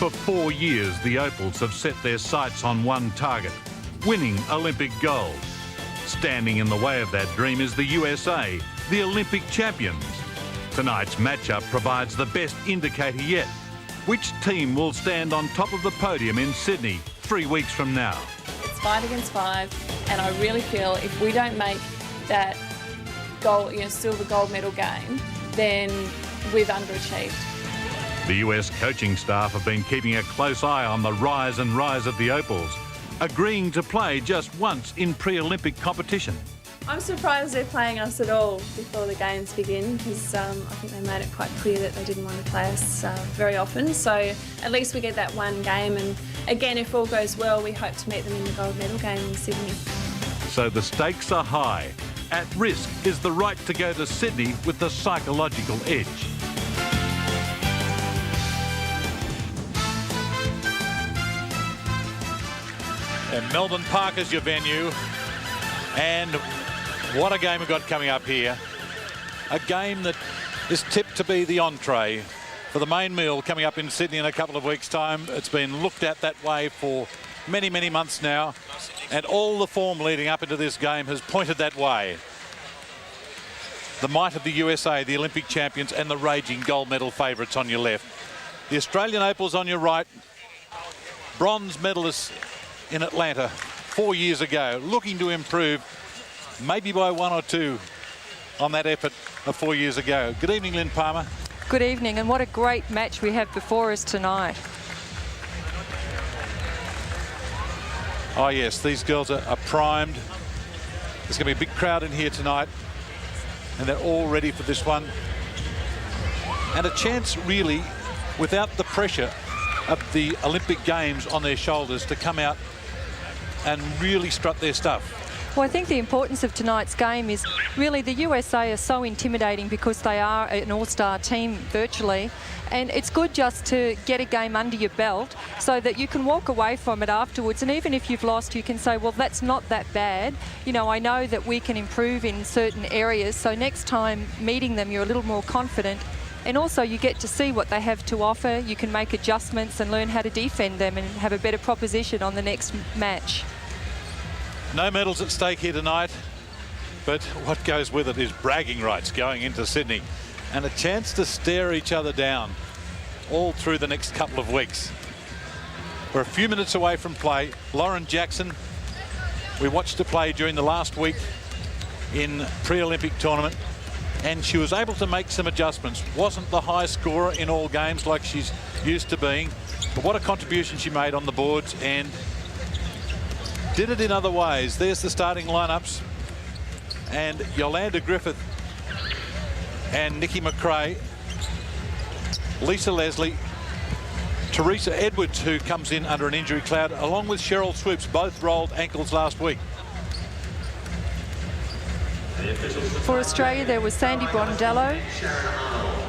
For 4 years, the Opals have set their sights on one target, winning Olympic gold. Standing in the way of that dream is the USA, the Olympic champions. Tonight's matchup provides the best indicator yet. Which team will stand on top of the podium in Sydney 3 weeks from now? It's 5 against 5, and I really feel if we don't make that gold, silver gold medal game, then we've underachieved. The US coaching staff have been keeping a close eye on the rise and rise of the Opals, agreeing to play just once in pre-Olympic competition. I'm surprised they're playing us at all before the games begin, because I think they made it quite clear that they didn't want to play us very often. So at least we get that one game, and again, if all goes well, we hope to meet them in the gold medal game in Sydney. So the stakes are high. At risk is the right to go to Sydney with the psychological edge. And Melbourne Park is your venue. And what a game we've got coming up here. A game that is tipped to be the entree for the main meal coming up in Sydney in a couple of weeks' time. It's been looked at that way for many, many months now. And all the form leading up into this game has pointed that way. The might of the USA, the Olympic champions, and the raging gold medal favourites on your left. The Australian Opals on your right. Bronze medalists in Atlanta 4 years ago, looking to improve maybe by 1 or 2 on that effort of 4 years ago. Good evening, Lynn Palmer. Good evening, and what a great match we have before us tonight. Oh yes, these girls are primed. There's going to be a big crowd in here tonight, and they're all ready for this one. And a chance really, without the pressure of the Olympic Games on their shoulders, to come out and really strut their stuff. Well, I think the importance of tonight's game is really the USA are so intimidating because they are an all-star team virtually, and it's good just to get a game under your belt so that you can walk away from it afterwards, and even if you've lost, you can say, well, that's not that bad. I know that we can improve in certain areas, so next time meeting them you're a little more confident, and also you get to see what they have to offer. You can make adjustments and learn how to defend them and have a better proposition on the next match. No medals at stake here tonight, but what goes with it is bragging rights going into Sydney and a chance to stare each other down all through the next couple of weeks. We're a few minutes away from play. Lauren Jackson, we watched her play during the last week in pre-Olympic tournament, and she was able to make some adjustments. Wasn't the high scorer in all games like she's used to being, but what a contribution she made on the boards, and did it in other ways. There's the starting lineups, and Yolanda Griffith and Nikki McCray, Lisa Leslie, Teresa Edwards, who comes in under an injury cloud, along with Sheryl Swoopes, both rolled ankles last week. For Australia, there was Sandie Brondello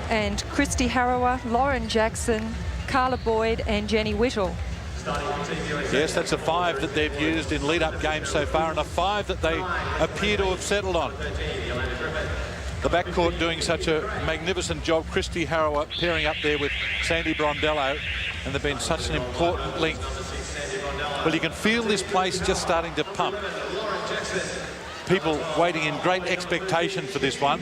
and Kristi Harrower, Lauren Jackson, Carla Boyd and Jenny Whittle. Yes, that's a 5 that they've used in lead-up games so far, and a 5 that they appear to have settled on. The backcourt doing such a magnificent job. Kristi Harrower pairing up there with Sandie Brondello, and they've been such an important link. Well, you can feel this place just starting to pump. People waiting in great expectation for this one.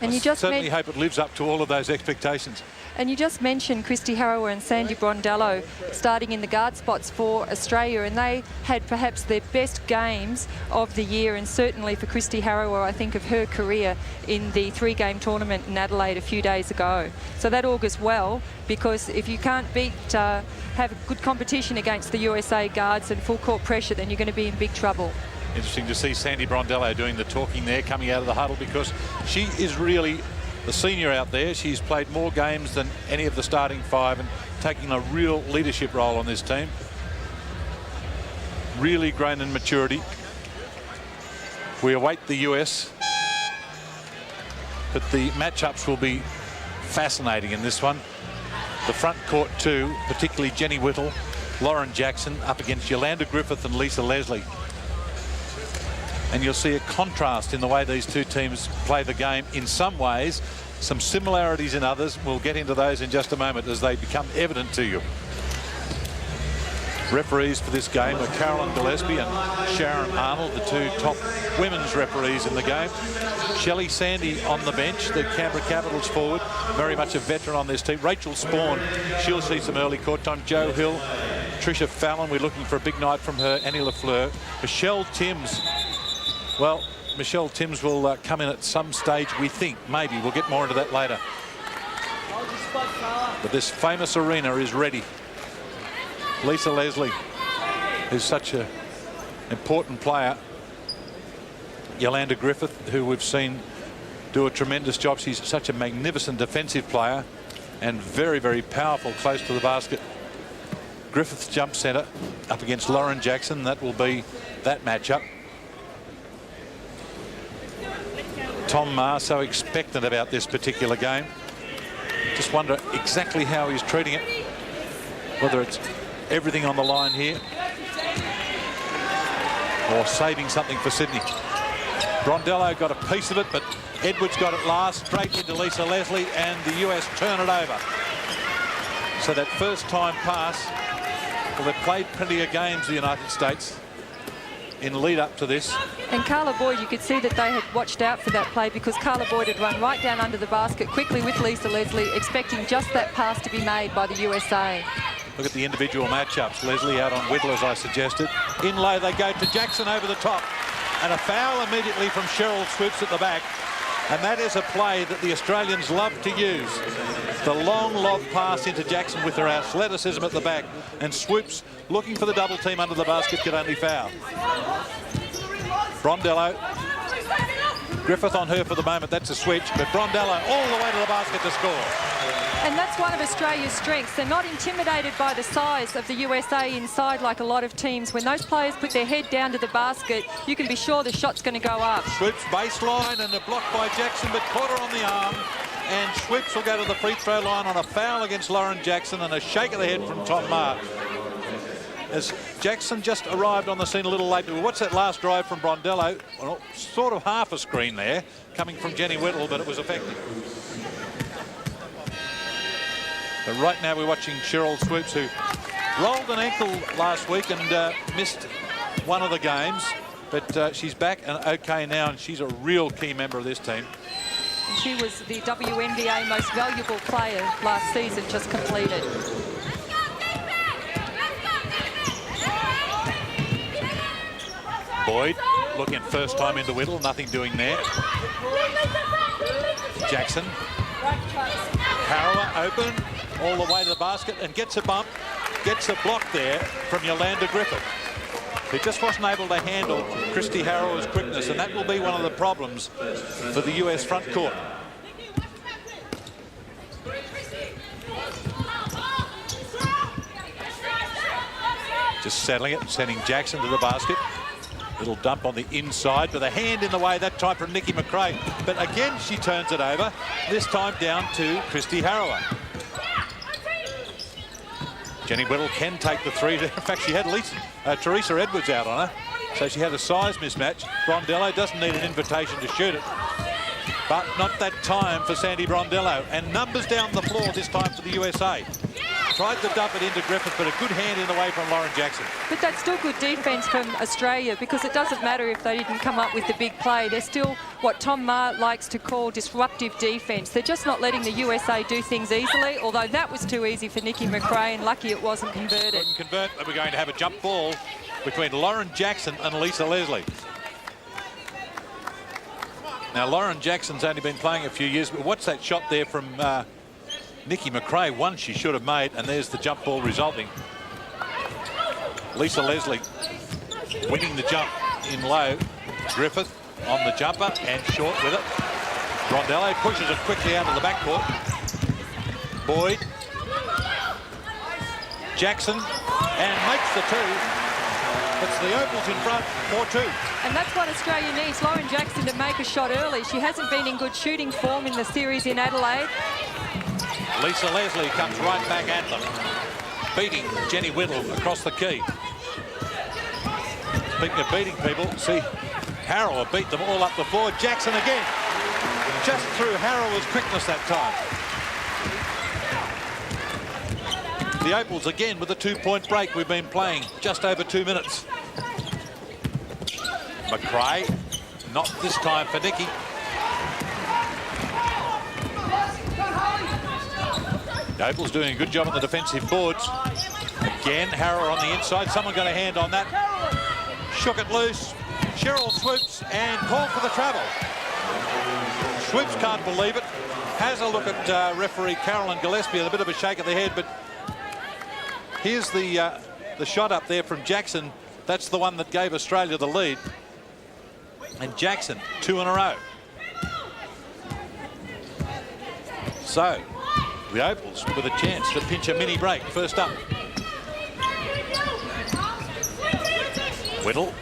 And you just certainly hope it lives up to all of those expectations. And you just mentioned Kristi Harrower and Sandie Brondello starting in the guard spots for Australia, and they had perhaps their best games of the year, and certainly for Kristi Harrower, I think of her career in the 3-game tournament in Adelaide a few days ago. So that augurs well, because if you can't have a good competition against the USA guards and full court pressure, then you're going to be in big trouble. Interesting to see Sandie Brondello doing the talking there, coming out of the huddle, because she is really the senior out there. She's played more games than any of the starting 5 and taking a real leadership role on this team. Really grown in maturity. We await the US, but the matchups will be fascinating in this one. The front court too, particularly Jenny Whittle, Lauren Jackson up against Yolanda Griffith and Lisa Leslie. And you'll see a contrast in the way these two teams play the game. In some ways, some similarities in others. We'll get into those in just a moment as they become evident to you. Referees for this game are Carolyn Gillespie and Sharon Arnold, the two top women's referees in the game. Shelley Sandie on the bench, the Canberra Capitals forward, very much a veteran on this team. Rachel Sporn, she'll see some early court time. Joe Hill, Tricia Fallon, we're looking for a big night from her. Annie LaFleur. Michele Timms, well, Michele Timms will come in at some stage, we think, maybe. We'll get more into that later. But this famous arena is ready. Lisa Leslie is such an important player. Yolanda Griffith, who we've seen do a tremendous job. She's such a magnificent defensive player and very, very powerful close to the basket. Griffiths jump centre up against Lauren Jackson. That will be that matchup. Tom Maher so expectant about this particular game. Just wonder exactly how he's treating it. Whether it's everything on the line here or saving something for Sydney. Brondello got a piece of it, but Edwards got it last, straight into Lisa Leslie, and the US turn it over. So that first time pass, well, they've played plenty of games, the United States, in lead up to this. And Carla Boyd, you could see that they had watched out for that play because Carla Boyd had run right down under the basket quickly with Lisa Leslie, expecting just that pass to be made by the USA. Look at the individual matchups. Leslie out on Whittle, as I suggested. In low, they go to Jackson over the top. And a foul immediately from Sheryl Swoopes at the back. And that is a play that the Australians love to use. The long lob pass into Jackson with her athleticism at the back. And Swoopes, looking for the double team under the basket, could only foul. Brondello. Griffith on her for the moment. That's a switch. But Brondello all the way to the basket to score. And that's one of Australia's strengths. They're not intimidated by the size of the USA inside like a lot of teams. When those players put their head down to the basket, you can be sure the shot's going to go up. Swoopes baseline and a block by Jackson, but caught her on the arm. And Swoopes will go to the free throw line on a foul against Lauren Jackson and a shake of the head from Tom Maher. As Jackson just arrived on the scene a little late. What's that last drive from Brondello? Well, sort of half a screen there, coming from Jenny Whittle, but it was effective. But right now we're watching Sheryl Swoopes, who rolled an ankle last week and missed one of the games. But she's back and okay now, and she's a real key member of this team. And she was the WNBA most valuable player last season, just completed. Boyd looking first time into Whittle, nothing doing there. Jackson. Harrower open all the way to the basket and gets a bump, gets a block there from Yolanda Griffith, who just wasn't able to handle Kristi Harrower's quickness, and that will be one of the problems for the US front court. Just settling it, sending Jackson to the basket. Little dump on the inside with a hand in the way that time from Nikki McCray. But again, she turns it over, this time down to Kristi Harrower. Jenny Whittle can take the three. In fact, she had Teresa Edwards out on her, so she had a size mismatch. Brondello doesn't need an invitation to shoot it, but not that time for Sandie Brondello. And numbers down the floor this time for the USA. Tried to dump it into Griffith, but a good hand in the way from Lauren Jackson. But that's still good defence from Australia, because it doesn't matter if they didn't come up with the big play. They're still what Tom Maher likes to call disruptive defence. They're just not letting the USA do things easily, although that was too easy for Nikki McCray, and lucky it wasn't converted. Couldn't convert, but we're going to have a jump ball between Lauren Jackson and Lisa Leslie. Now, Lauren Jackson's only been playing a few years, but what's that shot there from Nikki McCray? One she should have made, and there's the jump ball resulting. Lisa Leslie winning the jump in low. Griffith on the jumper and short with it. Brondello pushes it quickly out of the backcourt. Boyd. Jackson, and makes the two. It's the Opals in front, 4-2. And that's what Australia needs, Lauren Jackson to make a shot early. She hasn't been in good shooting form in the series in Adelaide. Lisa Leslie comes right back at them, beating Jenny Whittle across the key. Speaking of beating people, see Harrower beat them all up the floor. Jackson again. Just through Harrower's quickness that time. The Opals again with a 2-point break. We've been playing just over 2 minutes. McCray, not this time for Nikki. The Opals doing a good job on the defensive boards. Again, Harrower on the inside. Someone got a hand on that. Shook it loose. Sheryl swoops and called for the travel. Swoopes can't believe it. Has a look at referee Carolyn Gillespie with a bit of a shake of the head, but here's the shot up there from Jackson. That's the one that gave Australia the lead. And Jackson, 2 in a row. So, the Opals with a chance to pinch a mini break. First up. Whittle,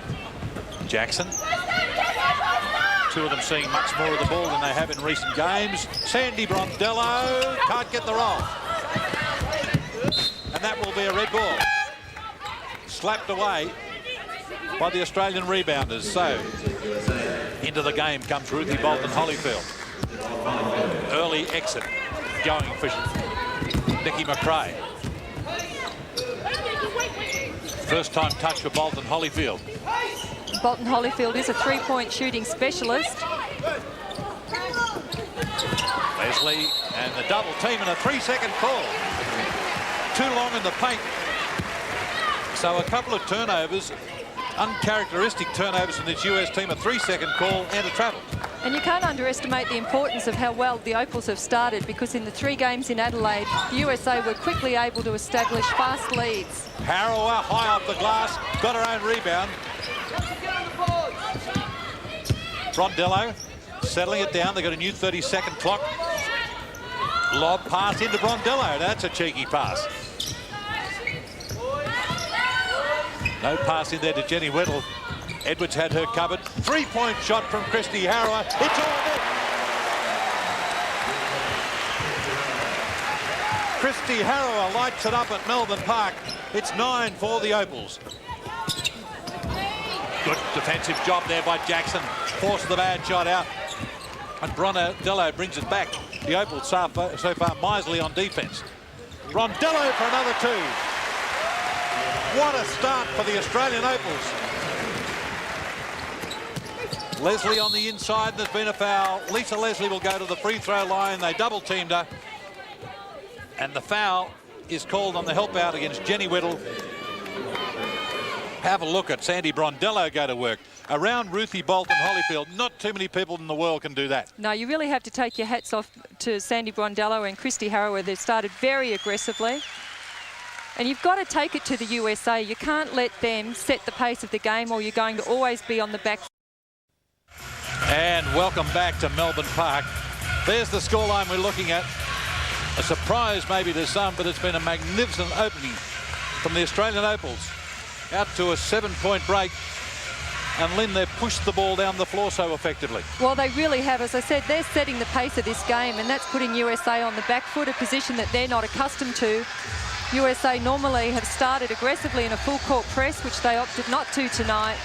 Jackson. 2 of them seeing much more of the ball than they have in recent games. Sandie, Brondello, can't get the roll. And that will be a red ball. Slapped away by the Australian rebounders. So, into the game comes Ruthie Bolton-Holifield. Early exit going for Nikki McCray. First time touch for Bolton-Holifield. Bolton-Holifield is a 3-point shooting specialist. Leslie and the double team and a 3-second call. Too long in the paint. So a couple of turnovers, uncharacteristic turnovers from this US team, a 3-second call and a travel. And you can't underestimate the importance of how well the Opals have started, because in the 3 games in Adelaide, the USA were quickly able to establish fast leads. Harrower high off the glass, got her own rebound. Brondello settling it down. They've got a new 30-second clock. Lob pass into Brondello. That's a cheeky pass. No pass in there to Jenny Whittle. Edwards had her covered. 3-point shot from Kristi Harrower. It's all in. Kristi Harrower lights it up at Melbourne Park. It's 9 for the Opals. Good defensive job there by Jackson. Forced the bad shot out. And Brondello brings it back. The Opals so far miserly on defence. Brondello for another 2. What a start for the Australian Opals. Leslie on the inside. There's been a foul. Lisa Leslie will go to the free throw line. They double teamed her. And the foul is called on the help out against Jenny Whittle. Have a look at Sandie Brondello go to work. Around Ruthie Bolton-Holifield, not too many people in the world can do that. No, you really have to take your hats off to Sandie Brondello and Kristi Harrower. They've started very aggressively. And you've got to take it to the USA. You can't let them set the pace of the game, or you're going to always be on the back. And welcome back to Melbourne Park. There's the scoreline we're looking at. A surprise maybe to some, but it's been a magnificent opening from the Australian Opals. Out to a 7-point break. And Lynn, they've pushed the ball down the floor so effectively. Well, they really have. As I said, they're setting the pace of this game, and that's putting USA on the back foot, a position that they're not accustomed to. USA normally have started aggressively in a full-court press, which they opted not to tonight,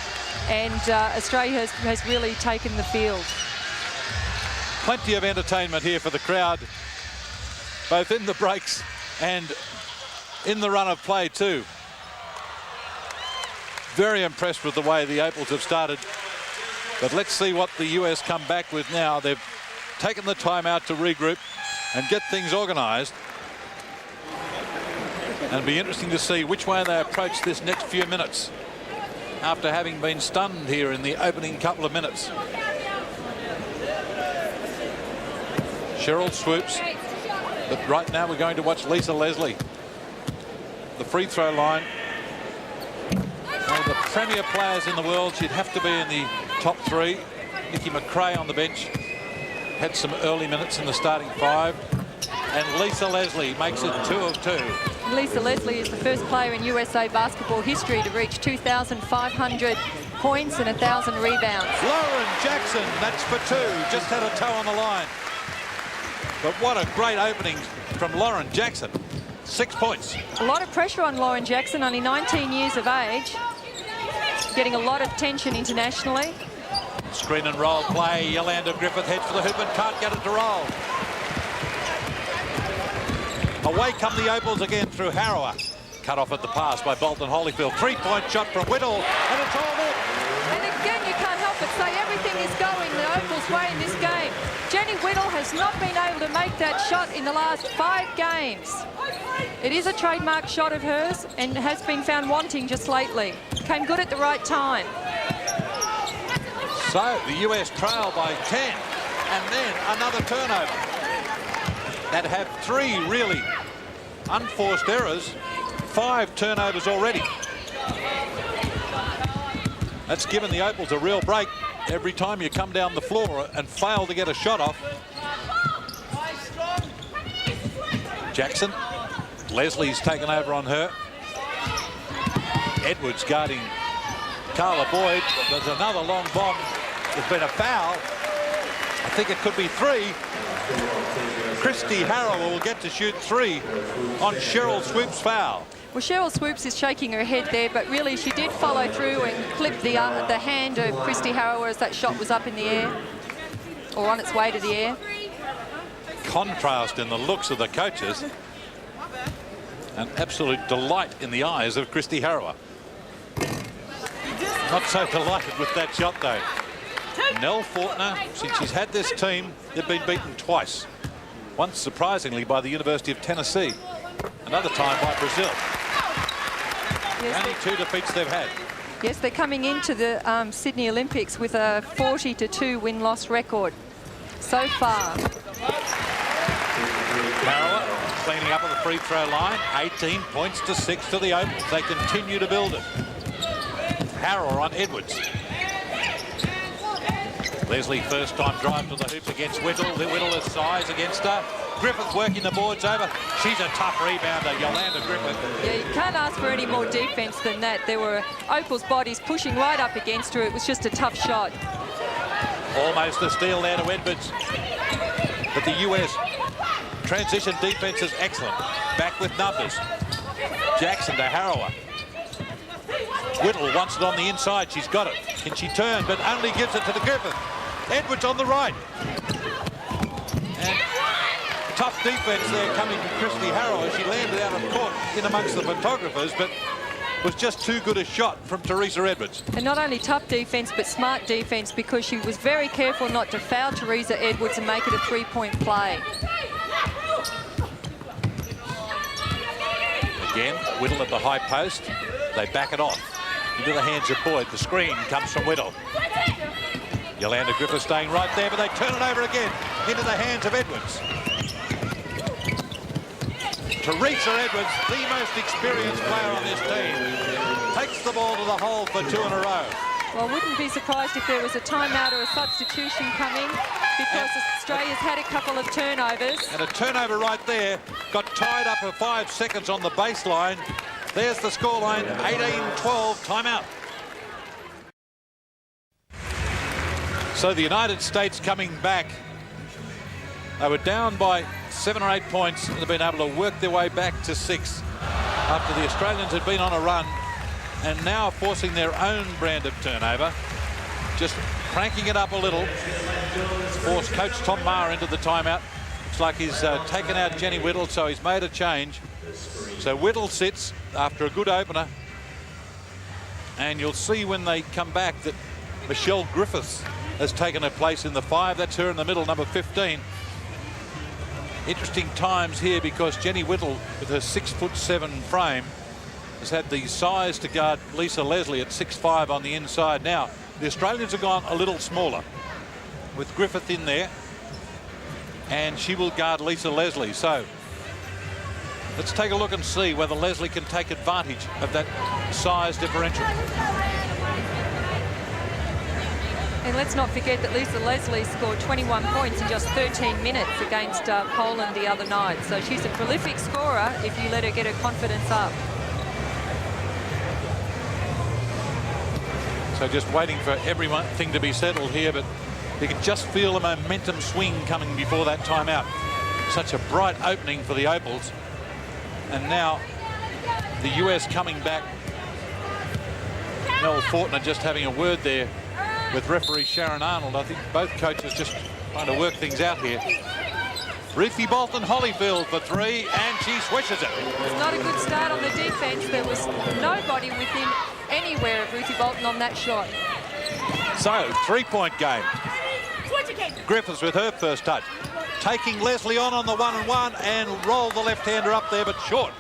and Australia has really taken the field. Plenty of entertainment here for the crowd, both in the breaks and in the run of play too. Very impressed with the way the Opals have started. But let's see what the US come back with now. They've taken the timeout to regroup and get things organised. And it'll be interesting to see which way they approach this next few minutes after having been stunned here in the opening couple of minutes. Sheryl swoops. But right now we're going to watch Lisa Leslie. The free throw line. One of the premier players in the world. She'd have to be in the top 3. Nikki McCray on the bench. Had some early minutes in the starting 5. And Lisa Leslie makes it 2 of 2. Lisa Leslie is the first player in USA basketball history to reach 2,500 points and 1,000 rebounds. Lauren Jackson, that's for 2. Just had a toe on the line. But what a great opening from Lauren Jackson. 6 points. A lot of pressure on Lauren Jackson, only 19 years of age. Getting a lot of attention internationally. Screen and roll play. Yolanda Griffith heads for the hoop and can't get it to roll. Away come the Opals again through Harrower. Cut off at the pass by Bolton-Holifield. 3-point shot from Whittle, and it's all in. And again, you can't help but say everything is going the Opals' way in this game. Jenny Whittle has not been able to make that shot in the last 5 games. It is a trademark shot of hers and has been found wanting just lately. Came good at the right time. So the US trail by 10, and then another turnover. That have 3 really unforced errors. 5 turnovers already. That's given the Opals a real break every time you come down the floor and fail to get a shot off. Jackson. Leslie's taken over on her. Edwards guarding Carla Boyd. There's another long bomb. There's been a foul. I think it could be 3. Kristi Harrower will get to shoot 3 on Sheryl Swoopes' foul. Well, Sheryl Swoopes is shaking her head there, but really she did follow through and clip the hand of Kristi Harrower as that shot was up in the air, or on its way to the air. Contrast in the looks of the coaches. An absolute delight in the eyes of Kristi Harrower. Not so delighted with that shot, though. Nell Fortner, since she's had this team, they've been beaten twice. Once, surprisingly, by the University of Tennessee. Another time by Brazil. Yes, only 2 defeats they've had. Yes, they're coming into the Sydney Olympics with a 40-2 win-loss record so far. Harrower cleaning up at the free throw line. 18 points to 6 to the Opals. They continue to build it. Harrower on Edwards. Leslie first time drive to the hoop against Whittle. Whittle has size against her. Griffith working the boards over. She's a tough rebounder, Yolanda Griffith. Yeah, you can't ask for any more defence than that. There were Opal's bodies pushing right up against her. It was just a tough shot. Almost a steal there to Edwards. But the US transition defence is excellent. Back with numbers. Jackson to Harrower. Whittle wants it on the inside. She's got it. Can she turn? But only gives it to the Griffith. Edwards on the right. And tough defence there coming from Kristi Harrower. She landed out of court in amongst the photographers, but was just too good a shot from Teresa Edwards. And not only tough defence, but smart defence, because she was very careful not to foul Teresa Edwards and make it a 3-point play. Again, Whittle at the high post. They back it off into the hands of Boyd. The screen comes from Whittle. Yolanda Griffith staying right there, but they turn it over again into the hands of Edwards. Teresa Edwards, the most experienced player on this team, takes the ball to the hole for 2 in a row. Well, I wouldn't be surprised if there was a timeout or a substitution coming, because Australia's had a couple of turnovers. And a turnover right there, got tied up for 5 seconds on the baseline. There's the scoreline, 18-12, timeout. So the United States coming back. They were down by 7 or 8 points and have been able to work their way back to 6 after the Australians had been on a run, and now forcing their own brand of turnover, just cranking it up a little. Forced Coach Tom Maher into the timeout. Looks like he's taken out Jenny Whittle, so he's made a change. So Whittle sits after a good opener, and you'll see when they come back that Michele Griffiths has taken her place in the 5. That's her in the middle, number 15. Interesting times here, because Jenny Whittle, with her 6'7" frame, has had the size to guard Lisa Leslie at 6'5" on the inside. Now, the Australians have gone a little smaller with Griffith in there, and she will guard Lisa Leslie. So let's take a look and see whether Leslie can take advantage of that size differential. And let's not forget that Lisa Leslie scored 21 points in just 13 minutes against Poland the other night. So she's a prolific scorer if you let her get her confidence up. So just waiting for everything to be settled here, but you can just feel a momentum swing coming before that timeout. Such a bright opening for the Opals. And now the US coming back. Nell Fortner just having a word there with referee Sharon Arnold. I think both coaches just trying to work things out here. Ruthie Bolton-Holifield for 3, and she swishes it. It's not a good start on the defence. There was nobody within anywhere of Ruthie Bolton on that shot. So, 3-point game. Griffiths with her first touch. Taking Leslie on the 1-on-1 and roll the left-hander up there, but short.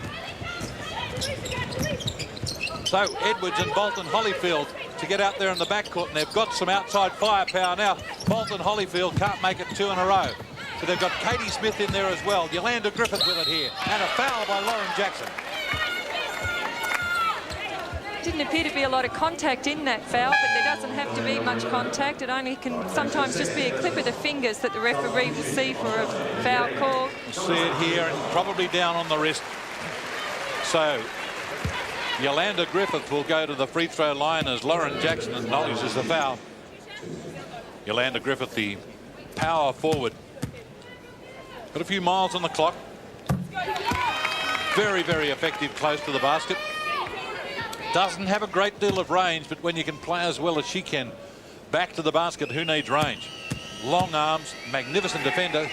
So, Edwards and Bolton-Holifield to get out there in the backcourt, and they've got some outside firepower now. Bolton-Holifield can't make it 2 in a row. So they've got Katie Smith in there as well. Yolanda Griffith with it here. And a foul by Lauren Jackson. Didn't appear to be a lot of contact in that foul, but there doesn't have to be much contact. It only can sometimes just be a clip of the fingers that the referee will see for a foul call. We'll see it here, and probably down on the wrist. So Yolanda Griffith will go to the free throw line as Lauren Jackson acknowledges the foul. Yolanda Griffith, the power forward. Got a few miles on the clock. Very, very effective close to the basket. Doesn't have a great deal of range, but when you can play as well as she can, back to the basket, who needs range? Long arms, magnificent defender.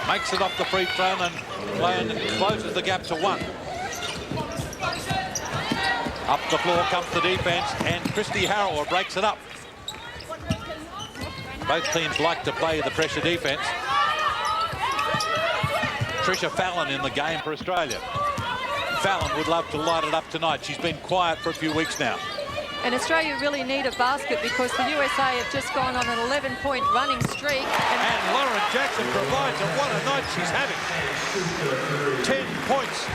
Makes it off the free throw and closes the gap to 1. Up the floor comes the defense, and Kristi Harrower breaks it up. Both teams like to play the pressure defense. Tricia Fallon in the game for Australia. Fallon would love to light it up tonight. She's been quiet for a few weeks now. And Australia really need a basket because the USA have just gone on an 11-point running streak. And Lauren Jackson provides it. What a night she's having. 10 points.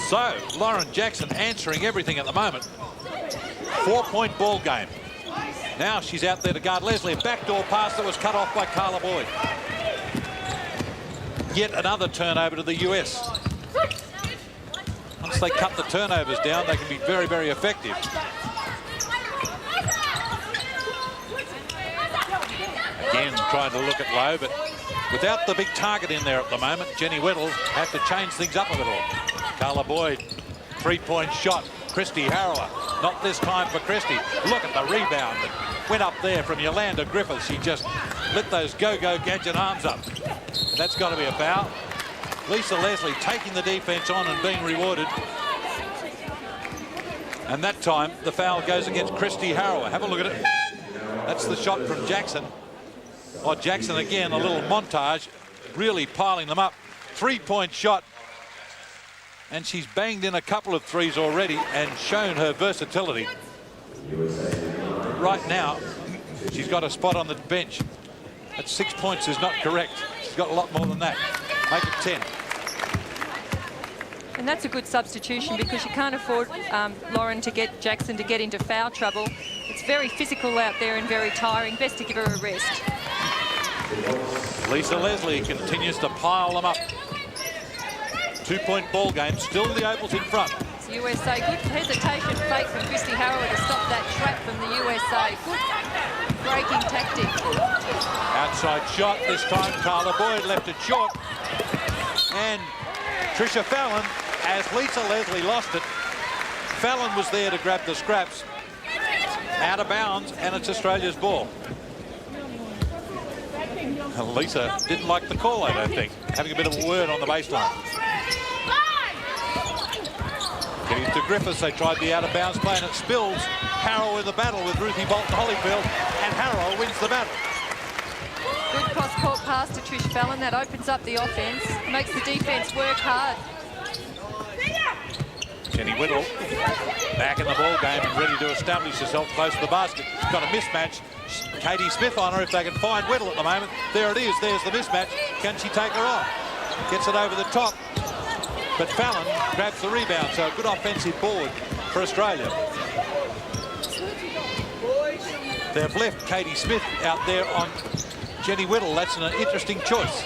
So, Lauren Jackson answering everything at the moment. 4-point ball game. Now she's out there to guard Leslie. A backdoor pass that was cut off by Carla Boyd. Yet another turnover to the US. Once they cut the turnovers down, they can be very, very effective. Again, trying to look at low, but without the big target in there at the moment, Jenny Whittle have to change things up a little. Carla Boyd, 3-point shot. Kristi Harrower, not this time for Kristi. Look at the rebound that went up there from Yolanda Griffith. She just lit those go-go gadget arms up. And that's got to be a foul. Lisa Leslie taking the defense on and being rewarded. And that time, the foul goes against Kristi Harrower. Have a look at it. That's the shot from Jackson. Oh, Jackson again, a little montage, really piling them up. 3-point shot. And she's banged in a couple of threes already and shown her versatility. Right now, she's got a spot on the bench. At 6 points is not correct. She's got a lot more than that. Make it 10. And that's a good substitution because you can't afford Lauren to get Jackson to get into foul trouble. It's very physical out there and very tiring. Best to give her a rest. Lisa Leslie continues to pile them up. 2-point ball game, still the Opals in front. It's USA, good hesitation fake from Kristi Harrower to stop that trap from the USA. Good breaking tactic. Outside shot this time, Carla Boyd left it short. And Tricia Fallon, as Lisa Leslie lost it, Fallon was there to grab the scraps. Out of bounds, and it's Australia's ball. Lisa didn't like the call, I don't think. Having a bit of a word on the baseline. Getting to Griffiths, they tried the out-of-bounds play and it spills. Harrower in the battle with Ruthie Bolton-Holifield, and Harrower wins the battle. Good cross-court pass to Trish Fallon. That opens up the offense, makes the defense work hard. Jenny Whittle back in the ball game and ready to establish herself close to the basket. She's got a mismatch. Katie Smith on her if they can find Whittle at the moment. There it is. There's the mismatch. Can she take her on? Gets it over the top. But Fallon grabs the rebound, so a good offensive board for Australia. They've left Katie Smith out there on Jenny Whittle. That's an interesting choice.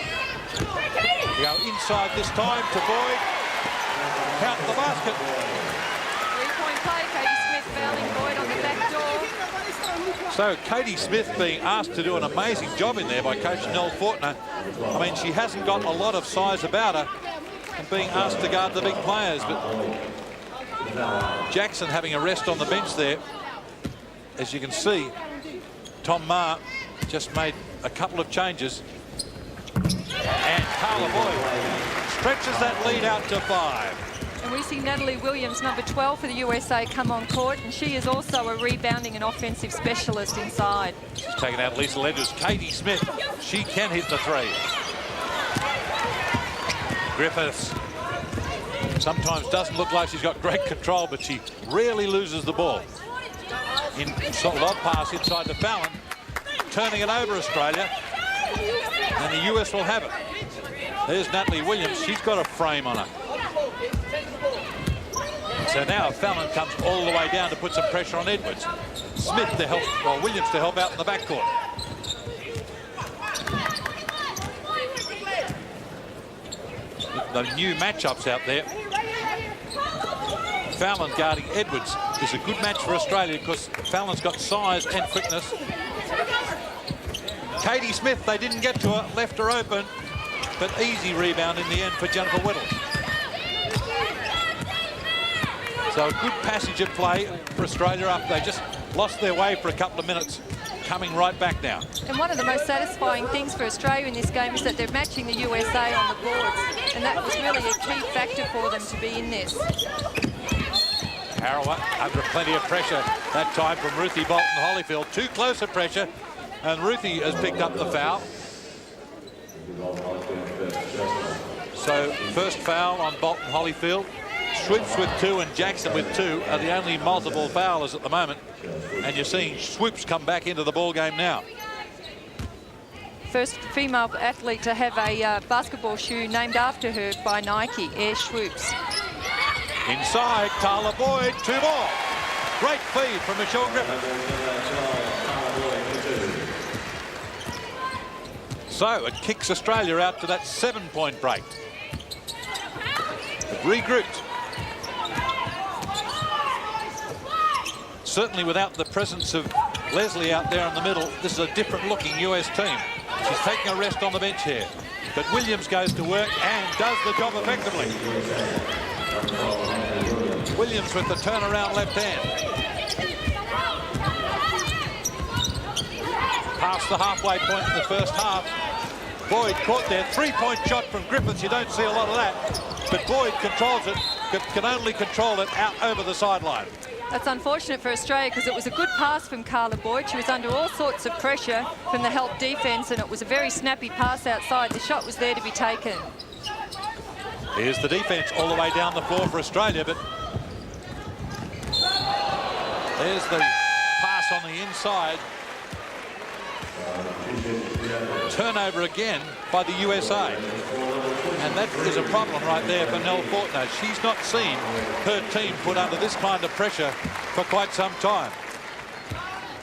They go inside this time to Boyd. Count the basket. 3-point play, Katie Smith fouling Boyd on the back door. So Katie Smith being asked to do an amazing job in there by coach Nell Fortner. I mean, she hasn't got a lot of size about her, and being asked to guard the big players. But Jackson having a rest on the bench there. As you can see, Tom Maher just made a couple of changes. And Carla Boyd stretches that lead out to 5. And we see Natalie Williams, number 12 for the USA, come on court, and she is also a rebounding and offensive specialist inside. She's taken out Lisa Ledgers. Katie Smith, she can hit the 3. Griffiths sometimes doesn't look like she's got great control, but she rarely loses the ball. In lob pass inside to Fallon, turning it over Australia, and the US will have it. There's Natalie Williams. She's got a frame on her. So now Fallon comes all the way down to put some pressure on Edwards. Smith to help, well, Williams to help out in the backcourt. The new matchups out there. Fallon guarding Edwards is a good match for Australia because Fallon's got size and quickness. Katie Smith, they didn't get to her, left her open, but easy rebound in the end for Jennifer Whittle. So a good passage of play for Australia after they just lost their way for a couple of minutes, coming right back now. And one of the most satisfying things for Australia in this game is that they're matching the USA on the boards, and that was really a key factor for them to be in this. Harrower under plenty of pressure that time from Ruthie Bolton-Holifield. Too close a pressure, and Ruthie has picked up the foul. So first foul on Bolton-Holifield. Swoopes with 2 and Jackson with 2 are the only multiple foulers at the moment. And you're seeing Swoopes come back into the ball game now. First female athlete to have a basketball shoe named after her by Nike, Air Swoopes. Inside, Carla Boyd, 2 more. Great feed from Michele Griffith. So it kicks Australia out to that 7-point break. But regrouped. Certainly without the presence of Leslie out there in the middle, this is a different looking US team. She's taking a rest on the bench here. But Williams goes to work and does the job effectively. Williams with the turnaround left hand. Past the halfway point in the first half. Boyd caught there. 3-point shot from Griffiths. You don't see a lot of that. But Boyd controls it, can only control it out over the sideline. That's unfortunate for Australia because it was a good pass from Carla Boyd. She was under all sorts of pressure from the help defence, and it was a very snappy pass outside. The shot was there to be taken. Here's the defence all the way down the floor for Australia, but there's the pass on the inside. Turnover again by the USA. And that is a problem right there for Nell Fortner. She's not seen her team put under this kind of pressure for quite some time.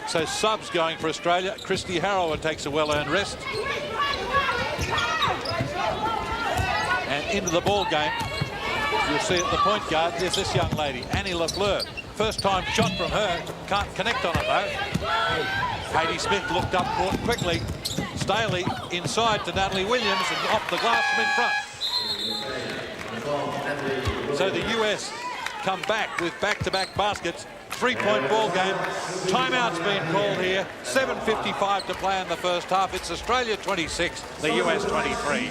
So subs going for Australia. Kristi Harrower takes a well-earned rest. And into the ball game. You'll see at the point guard, there's this young lady, Annie LaFleur. First time shot from her. Can't connect on it though. Katie Smith looked up court quickly. Staley inside to Natalie Williams and off the glass from in front. So the US come back with back-to-back baskets. 3-point ball game. Timeout's been called here. 7:55 to play in the first half. It's Australia 26, the US 23.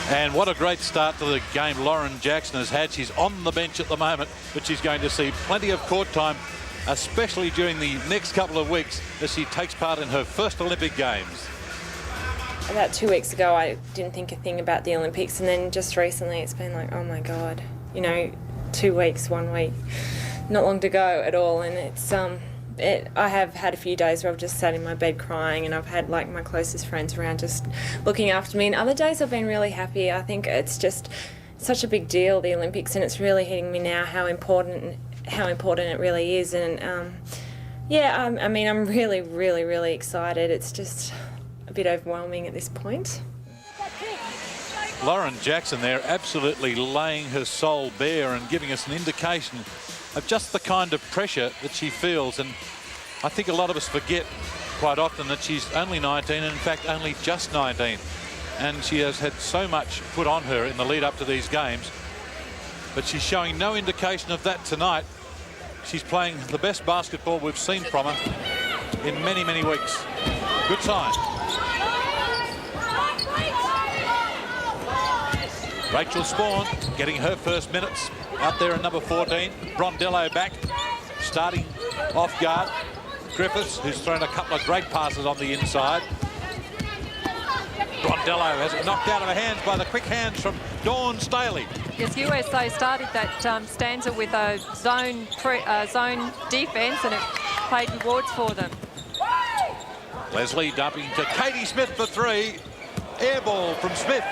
And what a great start to the game Lauren Jackson has had. She's on the bench at the moment, but she's going to see plenty of court time, especially during the next couple of weeks as she takes part in her first Olympic Games. About 2 weeks ago, I didn't think a thing about the Olympics, and then just recently it's been like, oh my God, you know, 2 weeks, 1 week, not long to go at all. And it's I have had a few days where I've just sat in my bed crying, and I've had like my closest friends around just looking after me, and other days I've been really happy. I think it's just such a big deal, the Olympics, and it's really hitting me now how important it really is. And yeah, I mean, I'm really, really, really excited. It's just a bit overwhelming at this point. Lauren Jackson there absolutely laying her soul bare and giving us an indication of just the kind of pressure that she feels. And I think a lot of us forget quite often that she's only 19, and in fact only just 19. and she has had so much put on her in the lead up to these games, but she's showing no indication of that tonight. She's playing the best basketball we've seen from her in many, many weeks. Good sign. Rachel Sporn getting her first minutes out there in number 14. Brondello back, starting off guard. Griffiths, who's thrown a couple of great passes on the inside. Brondello has it knocked out of her hands by the quick hands from Dawn Staley. Yes, USA started that stanza with a zone defence, and it paid rewards for them. Leslie dumping to Katie Smith for three. Air ball from Smith.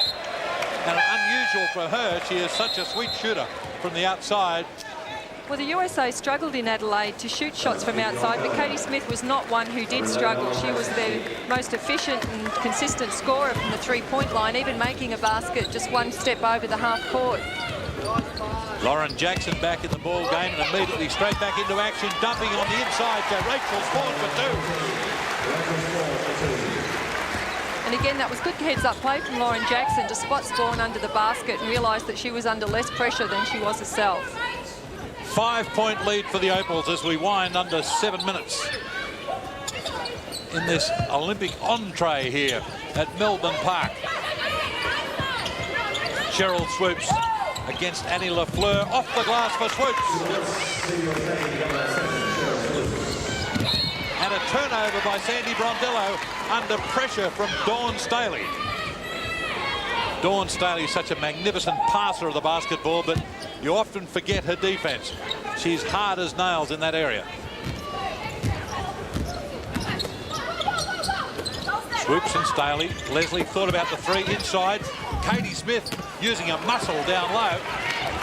And unusual for her, she is such a sweet shooter from the outside. Well, the USA struggled in Adelaide to shoot shots from outside, but Katie Smith was not one who did struggle. She was the most efficient and consistent scorer from the three-point line, even making a basket just one step over the half court. Lauren Jackson back in the ball game and immediately straight back into action, dumping on the inside to Rachel Sporn for two. And again, that was good heads-up play from Lauren Jackson to spot Sporn under the basket and realise that she was under less pressure than she was herself. 5-point lead for the Opals as we wind under 7 minutes in this Olympic entree here at Melbourne Park. Sheryl Swoopes against Annie LaFleur, off the glass for Swoopes. And a turnover by Sandie Brondello under pressure from Dawn Staley. Dawn Staley is such a magnificent passer of the basketball, but you often forget her defense. She's hard as nails in that area. Swoopes and Staley. Leslie thought about the three inside. Katie Smith using a muscle down low.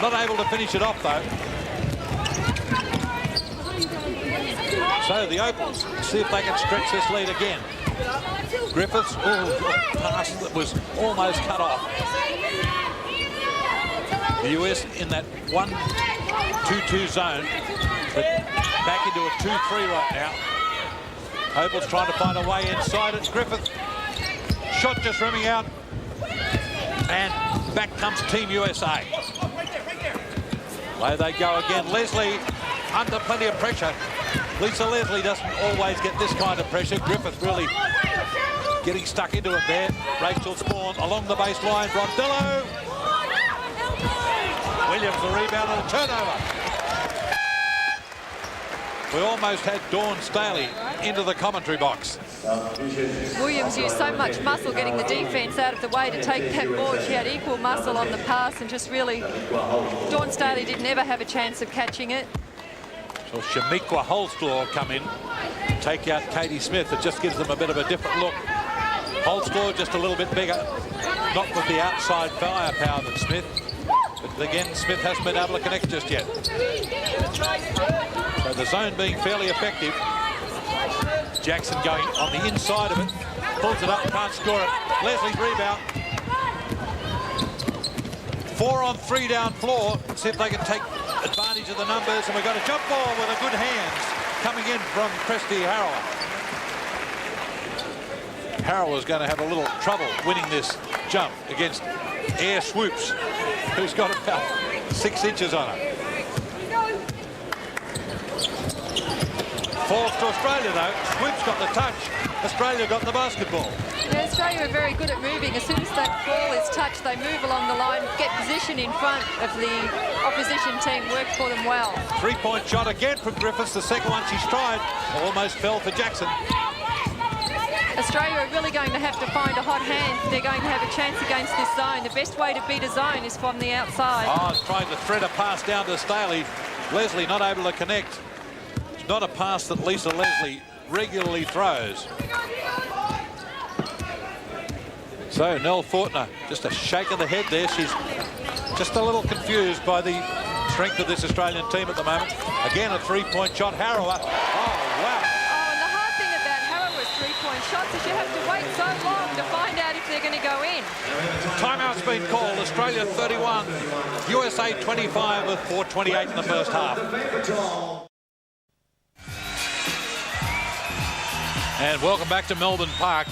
Not able to finish it off, though. So the Opals see if they can stretch this lead again. Griffiths, a pass that was almost cut off. The US in that 1-2-2 zone, but back into a 2-3 right now. Opals trying to find a way inside it. Griffith, shot just rimming out. And back comes Team USA. Away they go again. Leslie under plenty of pressure. Lisa Leslie doesn't always get this kind of pressure. Griffith really getting stuck into it there. Rachel Sporn along the baseline. Brondello. Williams the rebound and a turnover. We almost had Dawn Staley into the commentary box. Williams used so much muscle getting the defence out of the way to take that board. She had equal muscle on the pass and just really, Dawn Staley did never have a chance of catching it. So Chamique Holdsclaw come in, take out Katie Smith. It just gives them a bit of a different look. Holdsclaw just a little bit bigger, not with the outside firepower than Smith. But again, Smith hasn't been able to connect just yet. So the zone being fairly effective. Jackson going on the inside of it, pulls it up, can't score it. Leslie's rebound. 4 on 3 down floor. See if they can take advantage of the numbers. And we've got a jump ball with a good hands coming in from Kristi Harrower. Harrower's going to have a little trouble winning this jump against Air Swoopes, who's got about 6 inches on her. Falls to Australia though. Swoopes got the touch. Australia got the basketball. Yeah, Australia are very good at moving. As soon as that ball is touched, they move along the line, get position in front of the opposition team. Worked for them well. 3-point shot again from Griffiths. The second one she's tried. Almost fell for Jackson. Australia are really going to have to find a hot hand. They're going to have a chance against this zone. The best way to beat a zone is from the outside. Oh, trying to thread a pass down to Staley. Leslie not able to connect. It's not a pass that Lisa Leslie regularly throws. So Nell Fortner, just a shake of the head there. She's just a little confused by the strength of this Australian team at the moment. Again, a 3-point shot. Harrower. Oh, wow. Oh, and the hard thing about Harrower's 3-point shots is you have to wait so long to find out if they're going to go in. Timeout's been called. Australia 31, USA 25 with 4:28 in the first half. And welcome back to Melbourne Park.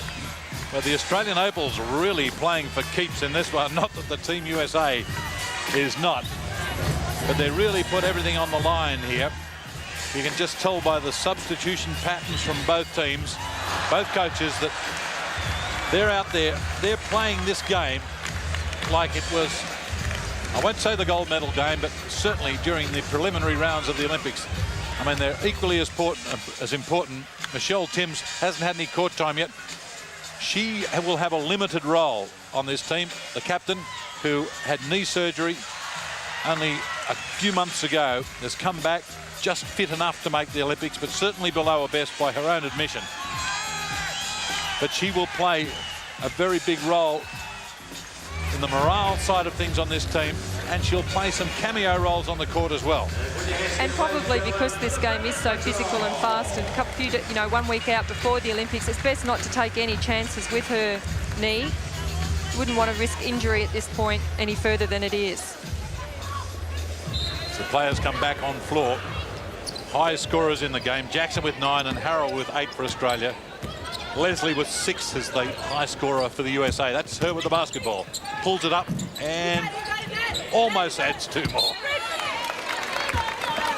Well, the Australian Opals really playing for keeps in this one. Not that the Team USA is not, but they really put everything on the line here. You can just tell by the substitution patterns from both teams, both coaches, that they're out there. They're playing this game like it was, I won't say the gold medal game, but certainly during the preliminary rounds of the Olympics. I mean, they're equally as important. Michele Timms hasn't had any court time yet. She will have a limited role on this team. The captain, who had knee surgery only a few months ago, has come back just fit enough to make the Olympics, but certainly below her best by her own admission. But she will play a very big role in the morale side of things on this team, and she'll play some cameo roles on the court as well. And probably because this game is so physical and fast, and a couple, you know, 1 week out before the Olympics, it's best not to take any chances with her knee. Wouldn't want to risk injury at this point any further than it is. The players come back on floor. High scorers in the game. Jackson with 9 and Harrower with 8 for Australia. Leslie with 6 as the high scorer for the USA. That's her with the basketball. Pulls it up and almost adds 2 more.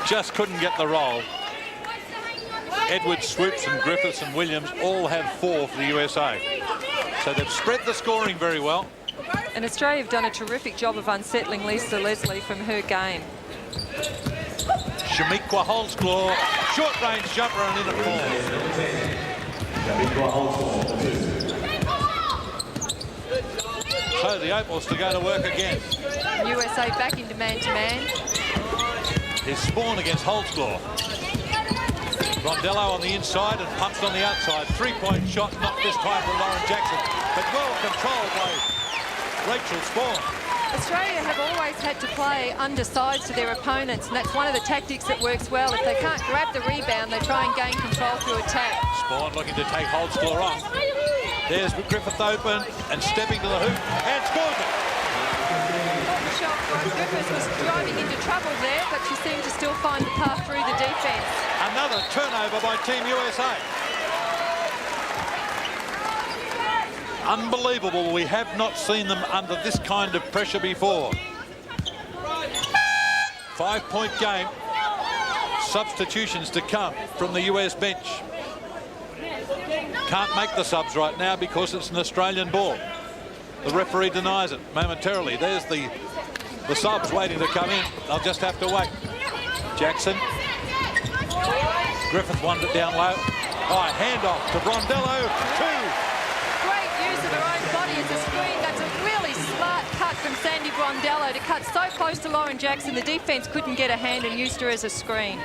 Just couldn't get the roll. Edwards, Swoopes and Griffiths and Williams all have 4 for the USA. So they've spread the scoring very well. And Australia have done a terrific job of unsettling Lisa Leslie from her game. Chamique Holdsclaw, short range jumper and in it falls. So the Opals to go to work again. USA back into man-to-man. Is Sporn against Holdsclaw. Brondello on the inside and punched on the outside. 3-point shot, not this time from Lauren Jackson, but well controlled by Rachel Sporn. Australia have always had to play undersized to their opponents, and that's one of the tactics that works well. If they can't grab the rebound, they try and gain control through attack. Sporn looking to take Holdsclaw on. There's Griffith open and stepping to the hoop and scores it. Michele Griffiths was driving into trouble there, but she seemed to still find the path through the defence. Another turnover by Team USA. Unbelievable. We have not seen them under this kind of pressure before. 5-point game. Substitutions to come from the US bench. Can't make the subs right now because it's an Australian ball. The referee denies it momentarily. There's the subs waiting to come in. They'll just have to wait. Jackson. Griffith wanted it down low. High handoff to Brondello. 2. Use of her own body as a screen. That's a really smart cut from Sandie Brondello to cut so close to Lauren Jackson. The defence couldn't get a hand and used her as a screen.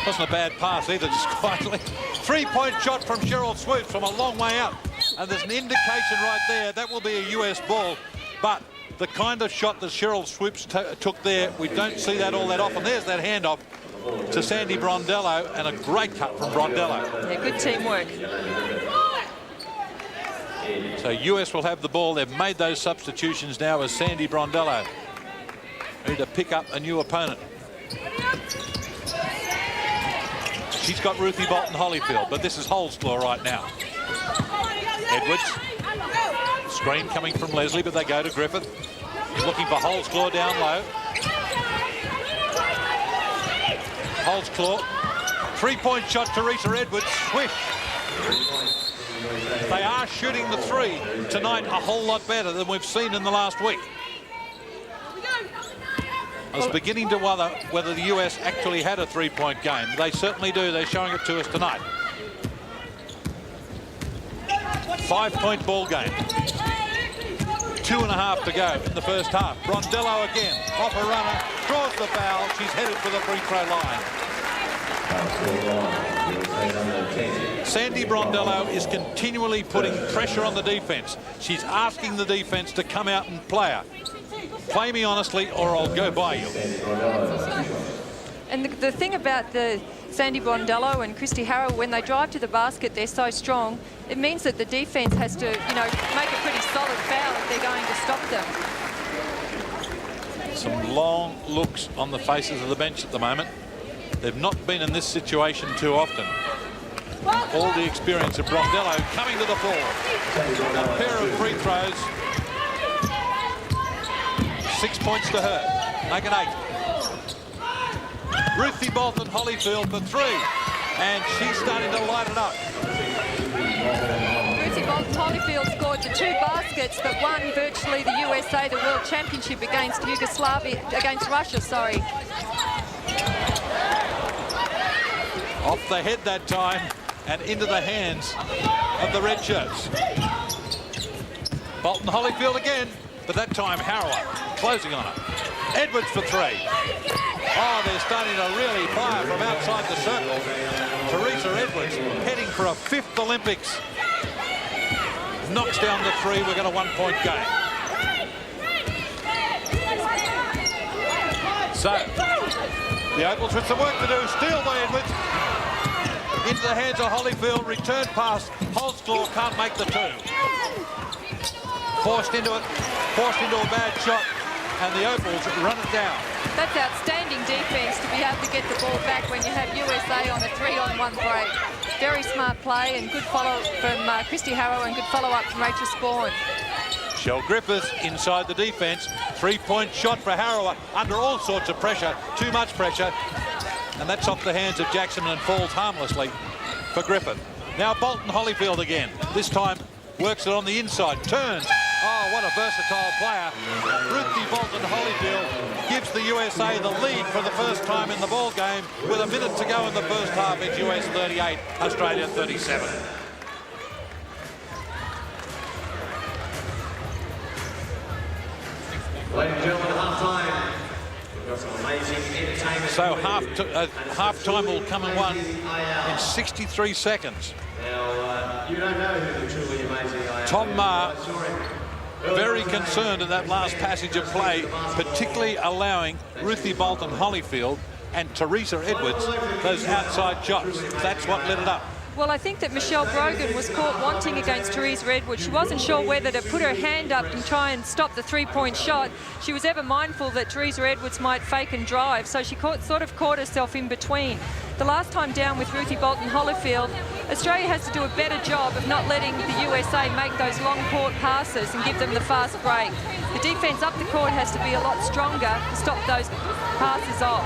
Wasn't a bad pass either, just quietly. 3-point shot from Sheryl Swoopes from a long way out. And there's an indication right there that will be a US ball. But the kind of shot that Sheryl Swoopes took there, we don't see that all that often. There's that handoff to Sandie Brondello, and a great cut from Brondello. Yeah, good teamwork. So US will have the ball. They've made those substitutions now as Sandie Brondello need to pick up a new opponent. She's got Ruthie Bolton-Holifield, but this is Holdsclaw right now. Edwards. Screen coming from Leslie, but they go to Griffith. He's looking for Holdsclaw down low. Holdsclaw. 3-point shot, Teresa Edwards. Swish. They are shooting the 3 tonight a whole lot better than we've seen in the last week. I was beginning to wonder whether the US actually had a 3-point game. They certainly do. They're showing it to us tonight. 5-point ball game. 2.5 to go in the first half. Brondello again, off a runner, draws the foul. She's headed for the free throw line. Sandie Brondello is continually putting pressure on the defence. She's asking the defence to come out and play her. Play me honestly or I'll go by you. And the thing about the Sandie Brondello and Kristi Harrower, when they drive to the basket, they're so strong. It means that the defence has to, you know, make a pretty solid foul if they're going to stop them. Some long looks on the faces of the bench at the moment. They've not been in this situation too often. all the experience of Brondello coming to the fore. A pair of free throws. 6 points to her. Make it 8. Ruthie Bolton-Holifield for 3. And she's starting to light it up. Ruthie Bolton-Holifield scored the 2 baskets that won virtually the USA, the World Championship against Russia, sorry. Off the head that time and into the hands of the red shirts. Bolton-Holifield again, but that time Harrower closing on it. Edwards for 3. Oh, they're starting to really fire from outside the circle. Teresa Edwards heading for a 5th Olympics. Knocks down the 3. We've got a 1-point game. So, the Opals with some work to do. Steal by Edwards. Into the hands of Holyfield. Return pass. Holdsclaw can't make the 2. Forced into it. Forced into a bad shot. And the Opals run it down. That's outstanding defence to be able to get the ball back when you have USA on a 3-on-1 break. Very smart play and good follow from Kristi Harrower and good follow-up from Rachel Sporn. Michele Griffiths inside the defence. 3-point shot for Harrower under all sorts of pressure. Too much pressure. And that's off the hands of Jackson and falls harmlessly for Griffith. Now Bolton-Holifield again. This time works it on the inside. Turns. Oh, what a versatile player. Ruthie Bolton-Holifield gives the USA the lead for the first time in the ball game with a minute to go in the first half. It's US 38, Australia 37. Ladies and gentlemen, half-time. We've got some amazing entertainment. So half-time will come and one in 63 seconds. Now, you don't know who the truly amazing I am. Tom Maher, very concerned in that last passage of play, particularly allowing Ruthie Bolton-Holifield and Teresa Edwards those outside shots. That's what lit it up. Well, I think that Michele Brogan was caught wanting against Teresa Edwards. She wasn't sure whether to put her hand up and try and stop the 3-point shot. She was ever mindful that Teresa Edwards might fake and drive, so she sort of caught herself in between. The last time down with Ruthie Bolton-Holifield, Australia has to do a better job of not letting the USA make those long court passes and give them the fast break. The defence up the court has to be a lot stronger to stop those passes off.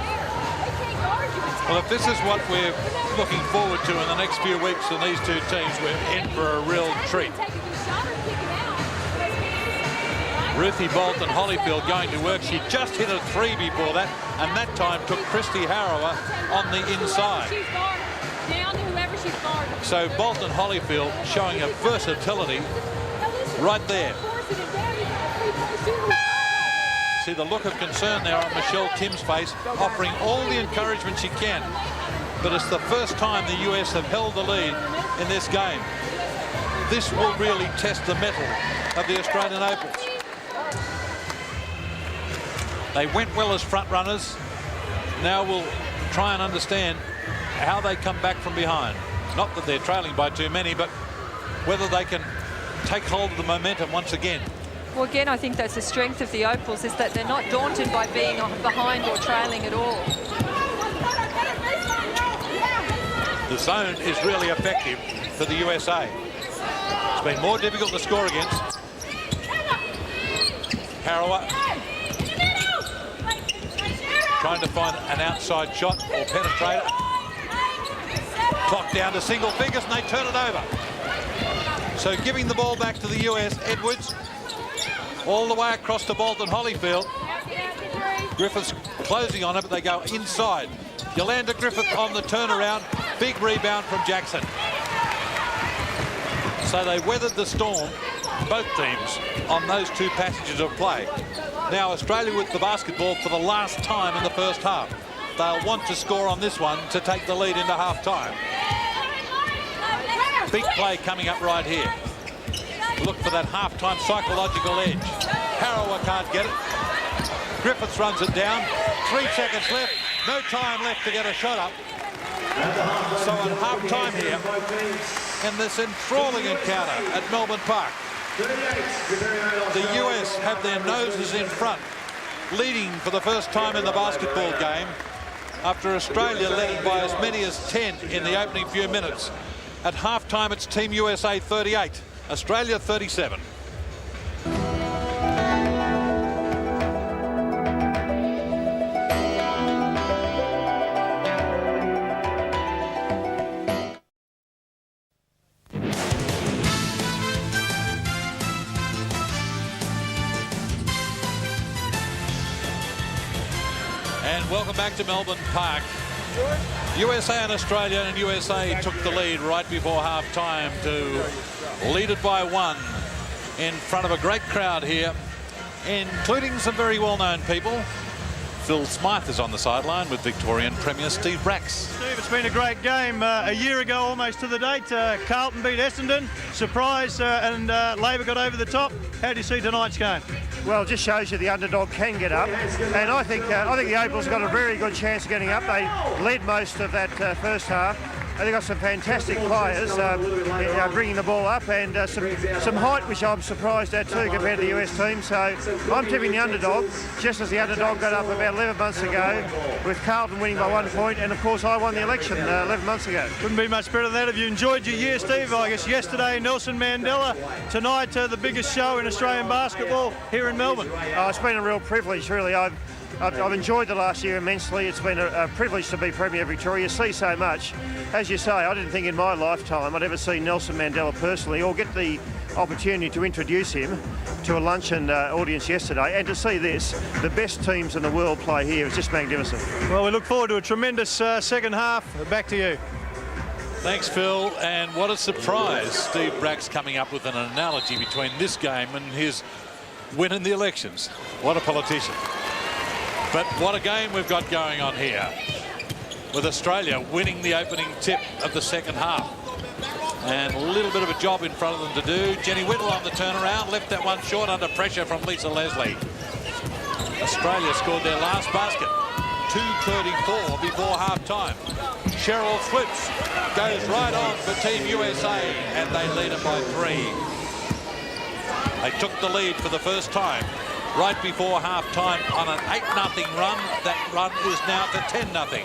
Well, if this is what we're looking forward to in the next few weeks in these two teams, we're in for a real treat. Ruthie Bolton-Holifield going to work. She just hit a 3 before that, and that time took Kristi Harrower on the inside. So Bolton-Holifield showing a versatility right there. See the look of concern there on Michelle Tim's face, offering all the encouragement she can. But it's the first time the US have held the lead in this game. This will really test the mettle of the Australian Opals. They went well as front runners. Now we'll try and understand how they come back from behind. Not that they're trailing by too many, but whether they can take hold of the momentum once again. Well, again, I think that's the strength of the Opals, is that they're not daunted by being behind or trailing at all. The zone is really effective for the USA. It's been more difficult to score against. Harrower trying to find an outside shot or penetrator. Clock down to single figures and they turn it over. So giving the ball back to the US, Edwards all the way across to Bolton-Holifield. Griffiths closing on it, but they go inside. Yolanda Griffith on the turnaround. Big rebound from Jackson. So they weathered the storm, both teams, on those two passages of play. Now Australia with the basketball for the last time in the first half. They'll want to score on this one to take the lead into half-time. Big play coming up right here. Look for that half-time psychological edge. Harrower can't get it. Griffiths runs it down. 3 seconds left. No time left to get a shot up. So at half-time here, in this enthralling encounter at Melbourne Park, the US have their noses in front, leading for the first time in the basketball game after Australia led it by as many as 10 in the opening few minutes. At half-time, it's Team USA 38, Australia 37. And welcome back to Melbourne Park. USA and Australia, and USA took the lead right before half-time to lead it by 1 in front of a great crowd here, including some very well-known people. Phil Smythe is on the sideline with Victorian Premier Steve Bracks. Steve, it's been a great game. A year ago almost to the date, Carlton beat Essendon. Surprise, and Labor got over the top. How do you see tonight's game? Well, it just shows you the underdog can get up, and I think the Opals got a very good chance of getting up. They led most of that first half. They've got some fantastic players bringing the ball up, and some height, which I'm surprised at too compared to the US team. So I'm tipping the underdog, just as the underdog got up about 11 months ago, with Carlton winning by 1 point, and of course I won the election 11 months ago. Couldn't be much better than that. Have you enjoyed your year, Steve? I guess yesterday Nelson Mandela, tonight the biggest show in Australian basketball here in Melbourne. Oh, it's been a real privilege, really. I've enjoyed the last year immensely. It's been a privilege to be Premier Victoria. You see so much. As you say, I didn't think in my lifetime I'd ever see Nelson Mandela personally, or get the opportunity to introduce him to a luncheon audience yesterday, and to see this, the best teams in the world play here. It's just magnificent. Well, we look forward to a tremendous second half. Back to you. Thanks, Phil. And what a surprise, Steve Bracks coming up with an analogy between this game and his win in the elections. What a politician. But what a game we've got going on here, with Australia winning the opening tip of the second half. And a little bit of a job in front of them to do. Jenny Whittle on the turnaround, left that one short under pressure from Lisa Leslie. Australia scored their last basket, 2:34 before half-time. Sheryl Swoopes goes right on for Team USA, and they lead it by 3. They took the lead for the first time right before half-time on an 8-0 run. That run is now to 10-0.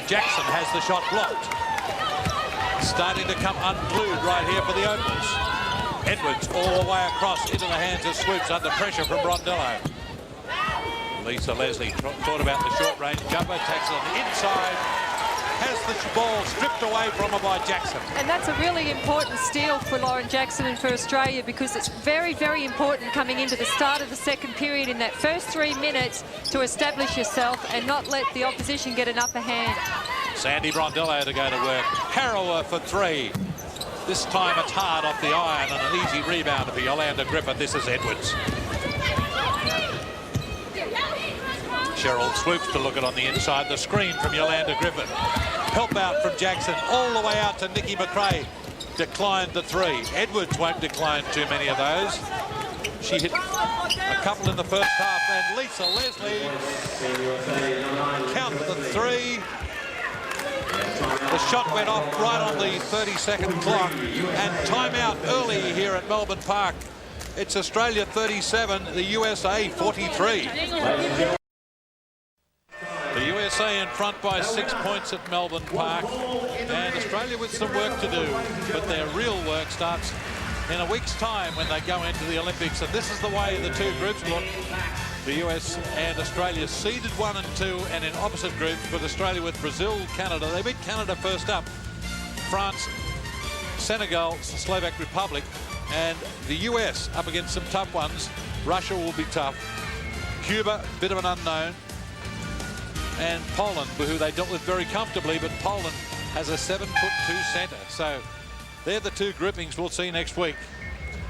Jackson has the shot blocked. Starting to come unglued right here for the Opals. Edwards all the way across into the hands of Swoopes under pressure from Brondello. Lisa Leslie thought about the short-range jumper, takes it on the inside, has the ball stripped away from her by Jackson. And that's a really important steal for Lauren Jackson and for Australia, because it's very, very important coming into the start of the second period in that first 3 minutes to establish yourself and not let the opposition get an upper hand. Sandie Brondello to go to work. Harrower for 3. This time it's hard off the iron and an easy rebound for Yolanda Griffith. This is Edwards. Sheryl Swoopes to look it on the inside. The screen from Yolanda Griffith. Help out from Jackson all the way out to Nikki McCray. Declined the 3. Edwards won't decline too many of those. She hit a couple in the first half, and Lisa Leslie count the 3. The shot went off right on the 30-second clock, and timeout early here at Melbourne Park. It's Australia 37, the USA 43. The USA in front by 6 points at Melbourne Park, and Australia with some work to do, but their real work starts in a week's time when they go into the Olympics. And this is the way the two groups look. The US and Australia seeded 1 and 2, and in opposite groups with Australia with Brazil, Canada. They beat Canada first up. France, Senegal, Slovak Republic, and the US up against some tough ones. Russia will be tough. Cuba, bit of an unknown. And Poland, who they dealt with very comfortably, but Poland has a 7'2" centre. So they're the two groupings we'll see next week.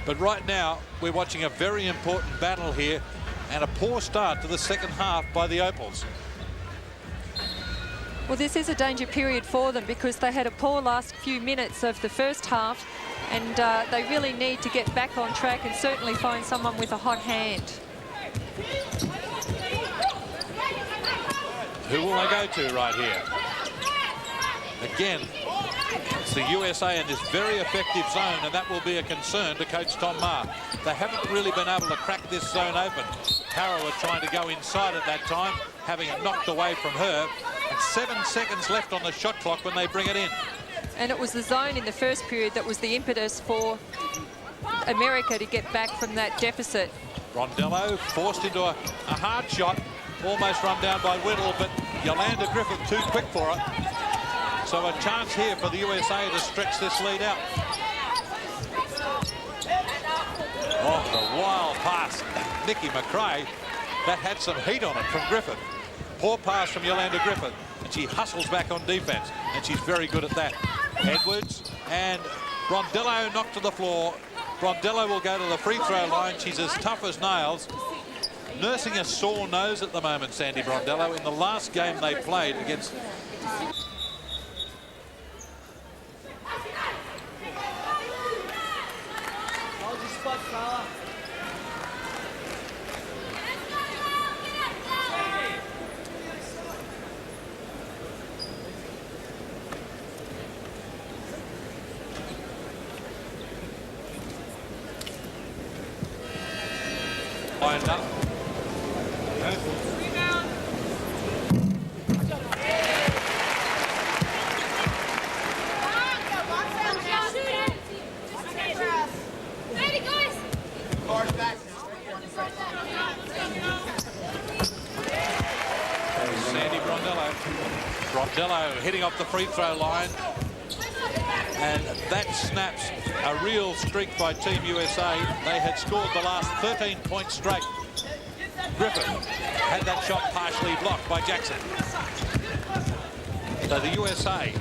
But right now, we're watching a very important battle here, and a poor start to the second half by the Opals. Well, this is a danger period for them because they had a poor last few minutes of the first half, and they really need to get back on track and certainly find someone with a hot hand. Who will they go to right here? Again, it's the USA in this very effective zone, and that will be a concern to Coach Tom Maher. They haven't really been able to crack this zone open. Harrower trying to go inside at that time, having it knocked away from her. It's 7 seconds left on the shot clock when they bring it in. And it was the zone in the first period that was the impetus for America to get back from that deficit. Brondello forced into a hard shot, almost run down by Whittle, but Yolanda Griffith too quick for it. So a chance here for the USA to stretch this lead out. Oh, the wild pass. Nikki McCray, that had some heat on it from Griffith. Poor pass from Yolanda Griffith, and she hustles back on defence, and she's very good at that. Edwards and Brondello knocked to the floor. Brondello will go to the free throw line. She's as tough as nails. Nursing a sore nose at the moment, Sandie Brondello, in the last game they played against... Hold your spot, Carla. Lined up. Sandie Brondello hitting off the free throw line, and that snaps a real streak by Team USA. They had scored the last 13 points straight. Griffith had that shot partially blocked by Jackson. So the USA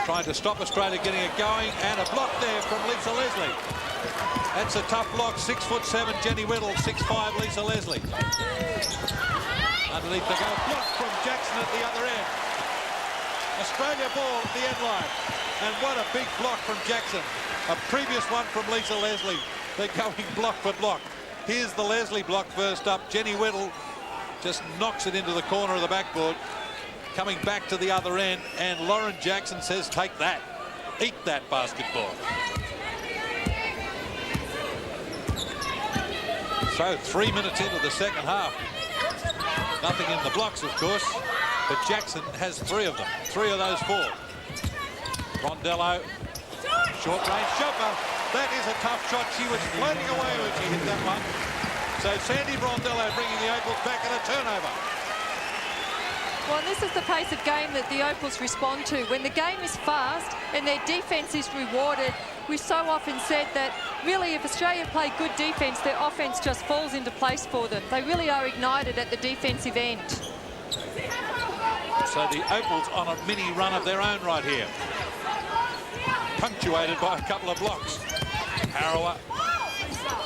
trying to stop Australia getting it going, and a block there from Lisa Leslie. That's a tough block. 6'7" Jenny Whittle, 6'5" Lisa Leslie. Underneath the goal, block from Jackson at the other end. Australia ball at the end line, and what a big block from Jackson. A previous one from Lisa Leslie. They're going block for block. Here's the Leslie block first up. Jenny Whittle just knocks it into the corner of the backboard. Coming back to the other end, and Lauren Jackson says, take that. Eat that basketball. So 3 minutes into the second half. Nothing in the blocks, of course, but Jackson has 3 of them. 3 of those 4. Brondello, short range jumper. That is a tough shot. She was floating away when she hit that one. So Sandie Brondello bringing the Opals back in a turnover. Well, this is the pace of game that the Opals respond to. When the game is fast and their defence is rewarded, we've so often said that really if Australia play good defence, their offence just falls into place for them. They really are ignited at the defensive end. So the Opals on a mini run of their own right here. Punctuated by a couple of blocks. Harrower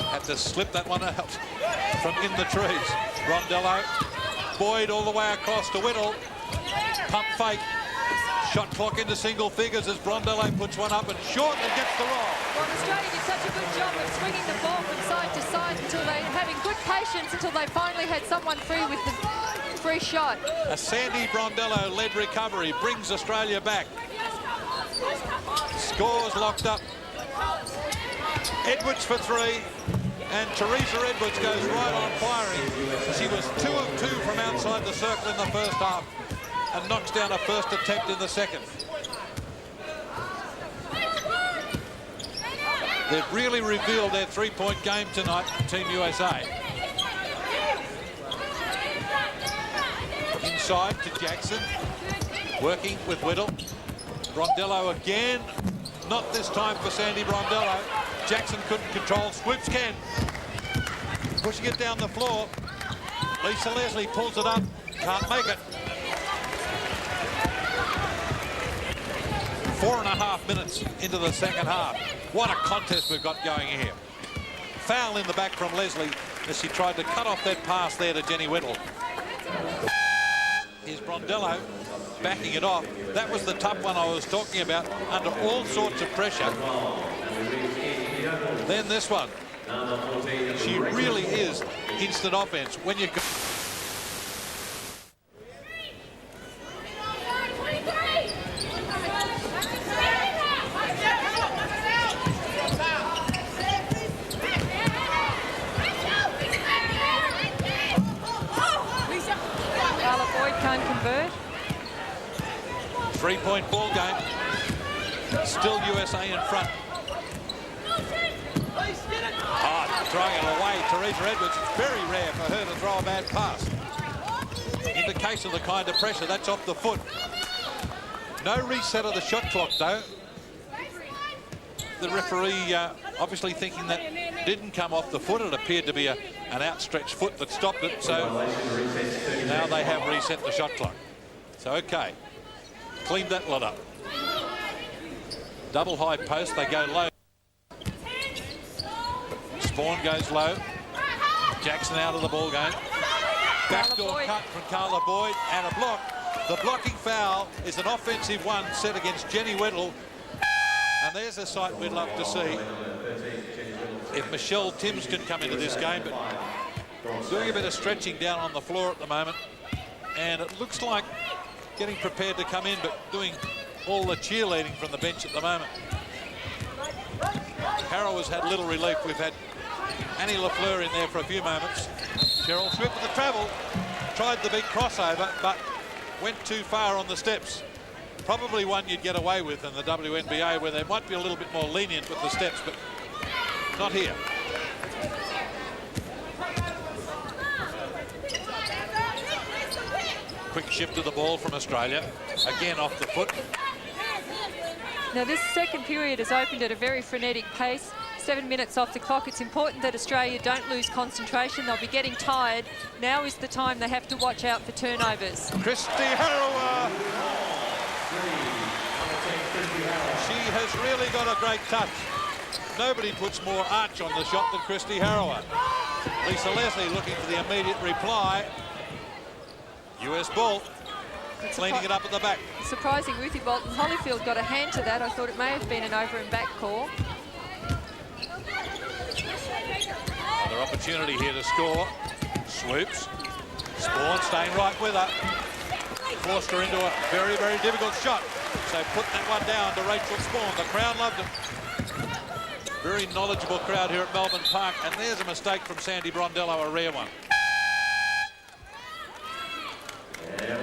had to slip that one out from in the trees. Brondello, Boyd all the way across to Whittle. Pump fake. Shot clock into single figures as Brondello puts one up and short and gets the roll. Well, Australia did such a good job of swinging the ball from side to side until they having good patience until they finally had someone free with the free shot. A Sandie Brondello-led recovery brings Australia back. Scores locked up. Edwards for 3, and Teresa Edwards goes right on firing. She was 2 of 2 from outside the circle in the first half and knocks down a first attempt in the second. They've really revealed their 3-point game tonight, Team USA. Inside to Jackson, working with Whittle. Brondello again, not this time for Sandie Brondello. Jackson couldn't control, Swoopes can. Pushing it down the floor. Lisa Leslie pulls it up, can't make it. 4.5 minutes into the second half. What a contest we've got going here. Foul in the back from Leslie as she tried to cut off that pass there to Jenny Whittle. Here's Brondello backing it off. That was the tough one I was talking about, under all sorts of pressure. Then this one. She really is instant offense when you go. 3-point ball game. Still USA in front. Throwing it away, Teresa Edwards. It's very rare for her to throw a bad pass. Indication of the kind of pressure. That's off the foot. No reset of the shot clock, though. The referee obviously thinking that didn't come off the foot. It appeared to be an outstretched foot that stopped it. So now they have reset the shot clock. So, OK. Cleaned that lot up. Double high post. They go low. Sporn goes low. Jackson out of the ball game. Backdoor cut from Carla Boyd and a block. The blocking foul is an offensive one set against Jenny Whittle. And there's a sight we'd love to see if Michele Timms can come into this game. But doing a bit of stretching down on the floor at the moment. And it looks like getting prepared to come in, but doing all the cheerleading from the bench at the moment. Harrower's had little relief. We've had Annie LaFleur in there for a few moments. Sheryl Swoopes with the travel, tried the big crossover, but went too far on the steps. Probably one you'd get away with in the WNBA, where they might be a little bit more lenient with the steps, but not here. Quick shift of the ball from Australia, again off the foot. Now this second period has opened at a very frenetic pace. 7 minutes off the clock. It's important that Australia don't lose concentration. They'll be getting tired. Now is the time they have to watch out for turnovers. Kristi Harrower. She has really got a great touch. Nobody puts more arch on the shot than Kristi Harrower. Lisa Leslie looking for the immediate reply. US ball. Cleaning it up at the back. Surprising, Ruthie Bolton-Holifield got a hand to that. I thought it may have been an over and back call. Another opportunity here to score. Swoopes. Sporn staying right with her. Forced her into a very, very difficult shot. So putting that one down to Rachel Sporn. The crowd loved it. Very knowledgeable crowd here at Melbourne Park. And there's a mistake from Sandie Brondello, a rare one.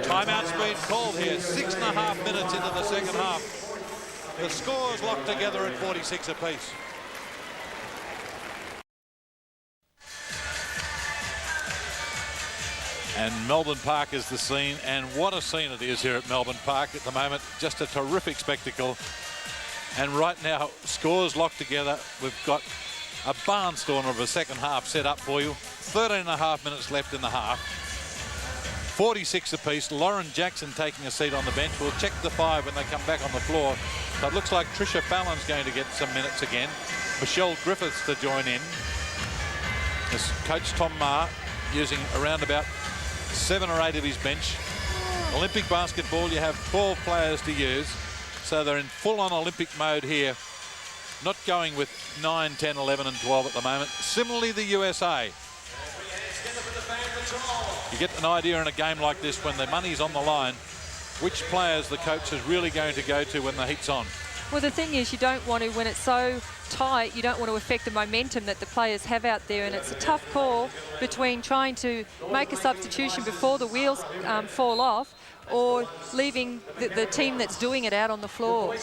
Timeout's been called here. 6.5 minutes into the second half. The scores locked together at 46 apiece. And Melbourne Park is the scene, and what a scene it is here at Melbourne Park at the moment. Just a terrific spectacle. And right now, scores locked together. We've got a barnstormer of a second half set up for you. 13.5 minutes left in the half. 46 apiece. Lauren Jackson taking a seat on the bench. We'll check the 5 when they come back on the floor. So it looks like Tricia Fallon's going to get some minutes again. Michele Griffiths to join in. As Coach Tom Maher using around about 7 or 8 of his bench. Olympic basketball, you have 12 players to use. So they're in full-on Olympic mode here. Not going with 9, 10, 11 and 12 at the moment. Similarly, the USA. You get an idea in a game like this when the money's on the line, which players the coach is really going to go to when the heat's on. Well, the thing is, you don't want to, when it's so tight, you don't want to affect the momentum that the players have out there, and it's a tough call between trying to make a substitution before the wheels fall off or leaving the team that's doing it out on the floor.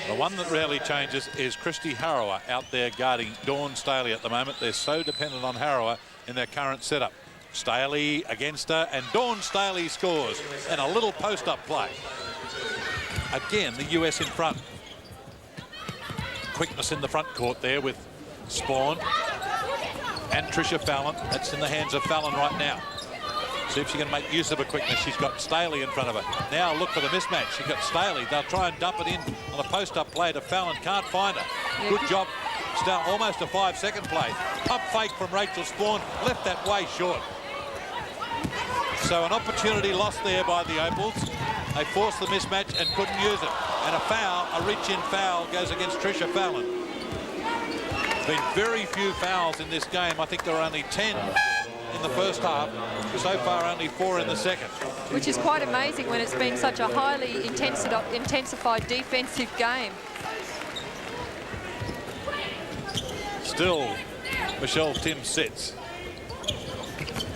The one that rarely changes is Kristi Harrower out there guarding Dawn Staley at the moment. They're so dependent on Harrower in their current setup. Staley against her, and Dawn Staley scores, and a little post-up play. Again, the US in front. Quickness in the front court there with Sporn and Tricia Fallon. That's in the hands of Fallon right now. See if she can make use of her quickness. She's got Staley in front of her. Now look for the mismatch. She's got Staley. They'll try and dump it in on a post-up play to Fallon. Can't find her. Good job. It's now almost a 5-second play. Pump fake from Rachel Sporn. Left that way short. So an opportunity lost there by the Opals. They forced the mismatch and couldn't use it. And a foul, a reach-in foul, goes against Tricia Fallon. There's been very few fouls in this game. I think there are only 10 in the first half. So far, only 4 in the second. Which is quite amazing when it's been such a highly intensified defensive game. Still, Michele Timms sits.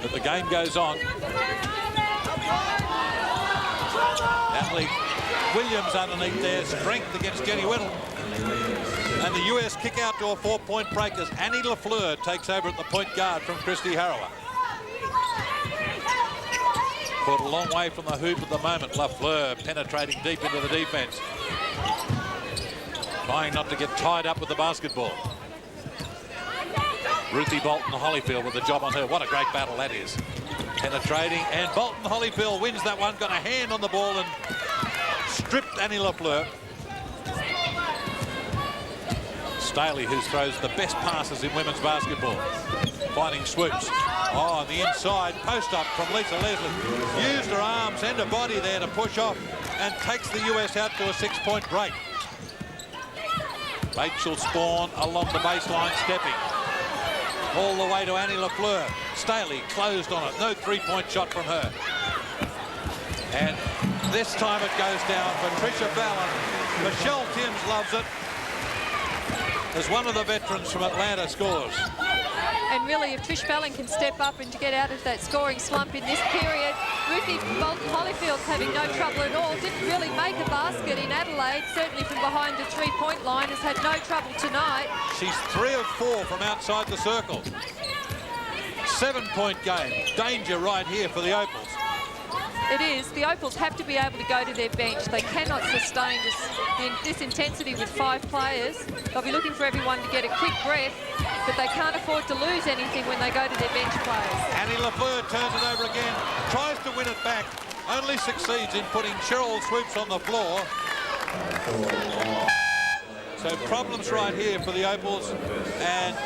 But the game goes on. Natalie Williams underneath there, strength against Jenny Whittle. And the US kick out to a 4-point break as Annie LaFleur takes over at the point guard from Kristi Harrower. Put a long way from the hoop at the moment. LaFleur penetrating deep into the defence. Trying not to get tied up with the basketball. Ruthie Bolton-Holifield with the job on her. What a great battle that is. Penetrating, and Bolton-Holifield wins that one. Got a hand on the ball and stripped Annie LaFleur. Staley, who throws the best passes in women's basketball, finding Swoopes. Oh, on the inside, post up from Lisa Leslie. Used her arms and her body there to push off and takes the US out to a 6-point break. Rachel Sporn along the baseline, stepping all the way to Annie LaFleur. Staley closed on it. No 3-point shot from her. And this time it goes down for Tricia Fallon. Michele Timms loves it as one of the veterans from Atlanta scores. And really, if Trish Fallon can step up and to get out of that scoring slump in this period, Ruthie Bolton-Holifield's having no trouble at all. Didn't really make a basket in Adelaide, certainly from behind the 3-point line, has had no trouble tonight. She's 3 of 4 from outside the circle. 7-point game. Danger right here for the Opals. It is. The Opals have to be able to go to their bench. They cannot sustain this intensity with 5 players. They'll be looking for everyone to get a quick breath, but they can't afford to lose anything when they go to their bench players. Annie LaFleur turns it over again, tries to win it back, only succeeds in putting Sheryl Swoopes on the floor. So problems right here for the Opals, and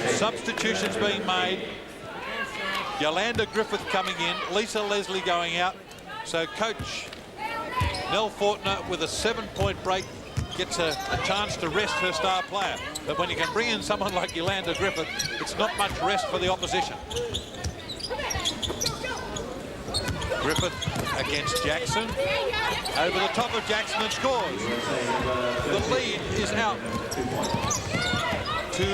substitutions being made. Yolanda Griffith coming in, Lisa Leslie going out. So coach Nell Fortner with a 7-point break gets a chance to rest her star player. But when you can bring in someone like Yolanda Griffith, it's not much rest for the opposition. Griffith against Jackson. Over the top of Jackson and scores. The lead is out to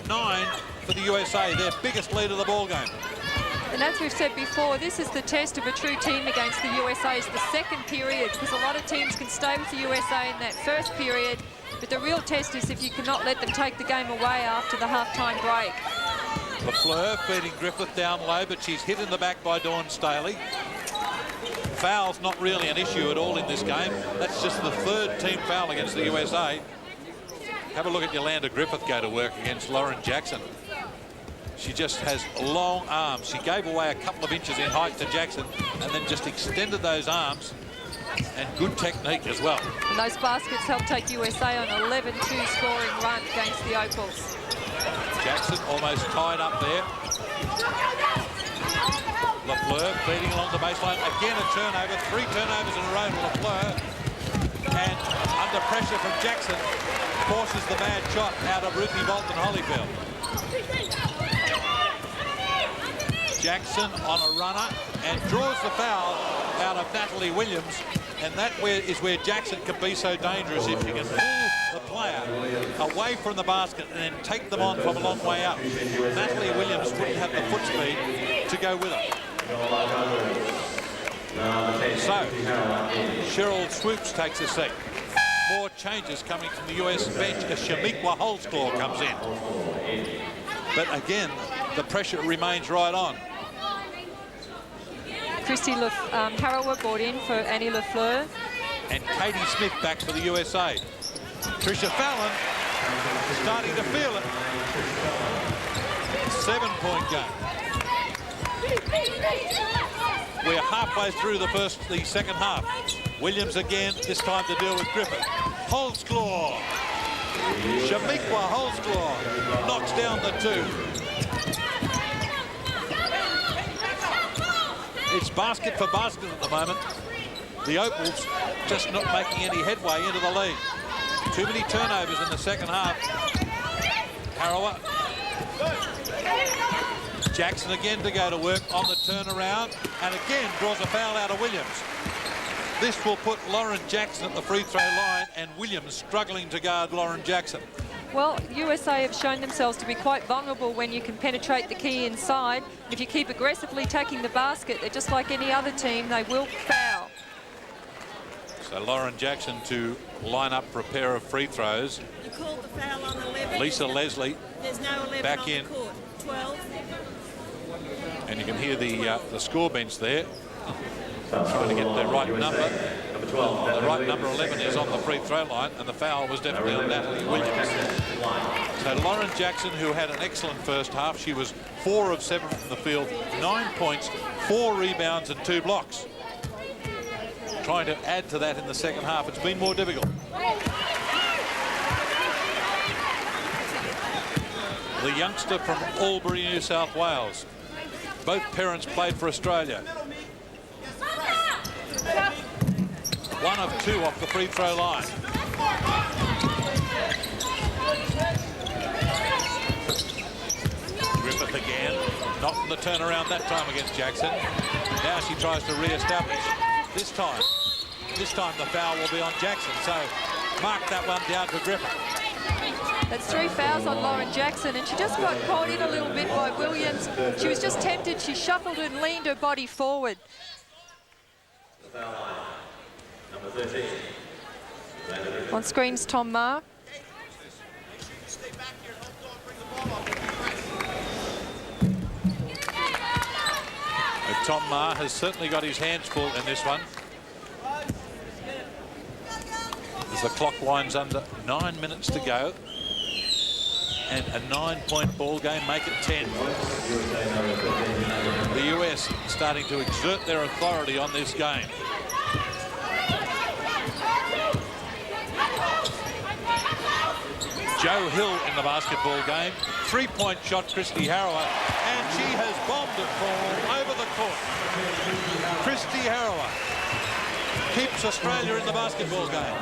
9 for the USA, their biggest lead of the ball game. And as we've said before, this is the test of a true team against the USA, is the second period, because a lot of teams can stay with the USA in that first period, but the real test is if you cannot let them take the game away after the half-time break. LaFleur feeding Griffith down low, but she's hit in the back by Dawn Staley. Foul's not really an issue at all in this game. That's just the 3rd team foul against the USA. Have a look at Yolanda Griffith go to work against Lauren Jackson. She just has long arms. She gave away a couple of inches in height to Jackson and then just extended those arms, and good technique as well. And those baskets helped take USA on an 11-2 scoring run against the Opals. Jackson almost tied up there. LaFleur feeding along the baseline. Again a turnover, 3 turnovers in a row to LaFleur. And under pressure from Jackson, forces the bad shot out of Ruthie Bolton-Holifield. Jackson on a runner and draws the foul out of Natalie Williams, and that is where Jackson can be so dangerous, if she can pull the player away from the basket and then take them on from a long way up. Natalie Williams wouldn't have the foot speed to go with her. So Sheryl Swoopes takes a seat. More changes coming from the US bench as Chamique Holdsclaw comes in. But again, the pressure remains right on. Kristi Harrower brought in for Annie LaFleur. And Katie Smith back for the USA. Tricia Fallon starting to feel it. 7-point game. We're halfway through the second half. Williams again, this time to deal with Griffith. Holdsclaw. Chamique Holdsclaw knocks down the 2. It's basket for basket at the moment. The Opals just not making any headway into the lead. Too many turnovers in the second half. Harrower. Jackson again to go to work on the turnaround, and again draws a foul out of Williams. This will put Lauren Jackson at the free throw line, and Williams struggling to guard Lauren Jackson. Well, USA have shown themselves to be quite vulnerable when you can penetrate the key inside. If you keep aggressively taking the basket, they're just like any other team, they will foul. So Lauren Jackson to line up for a pair of free throws. You called the foul on 11. Lisa Leslie There's no 11 back on in. the court. 12. And you can hear the score bench there. Trying to get the right number. The right number 11 is on the free throw line, and the foul was definitely on Natalie Williams. So Lauren Jackson, who had an excellent first half, she was 4 of 7 from the field, 9 points, 4 rebounds and 2 blocks. Trying to add to that in the second half. It's been more difficult. The youngster from Albury, New South Wales. Both parents played for Australia. 1 of 2 off the free throw line. Griffith again. Not in the turnaround that time against Jackson. Now she tries to re-establish. This time the foul will be on Jackson. So mark that one down to Griffith. That's 3 fouls on Lauren Jackson, and she just got caught in a little bit by Williams. She was just tempted. She shuffled and leaned her body forward. Number 13. On screen's Tom Maher. Tom Maher has certainly got his hands full in this one. As the clock winds under, 9 minutes to go. And a 9-point ball game, make it 10. The US starting to exert their authority on this game. Joe Hill in the basketball game. 3-point shot, Kristi Harrower, and she has bombed it from over the court. Kristi Harrower keeps Australia in the basketball game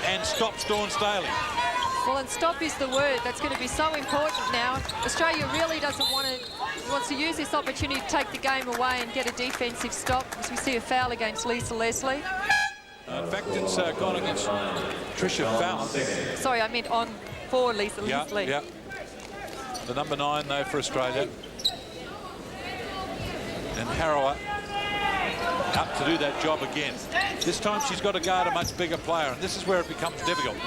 and stops Dawn Staley. Well, and stop is the word. That's going to be so important now. Australia really wants to use this opportunity to take the game away and get a defensive stop, as we see a foul against Lisa Leslie. In fact, it's gone against Tricia Fallon. Sorry, I meant on for Lisa Leslie. Yeah. The number 9, though, for Australia. And Harrower up to do that job again. This time she's got to guard a much bigger player, and this is where it becomes difficult.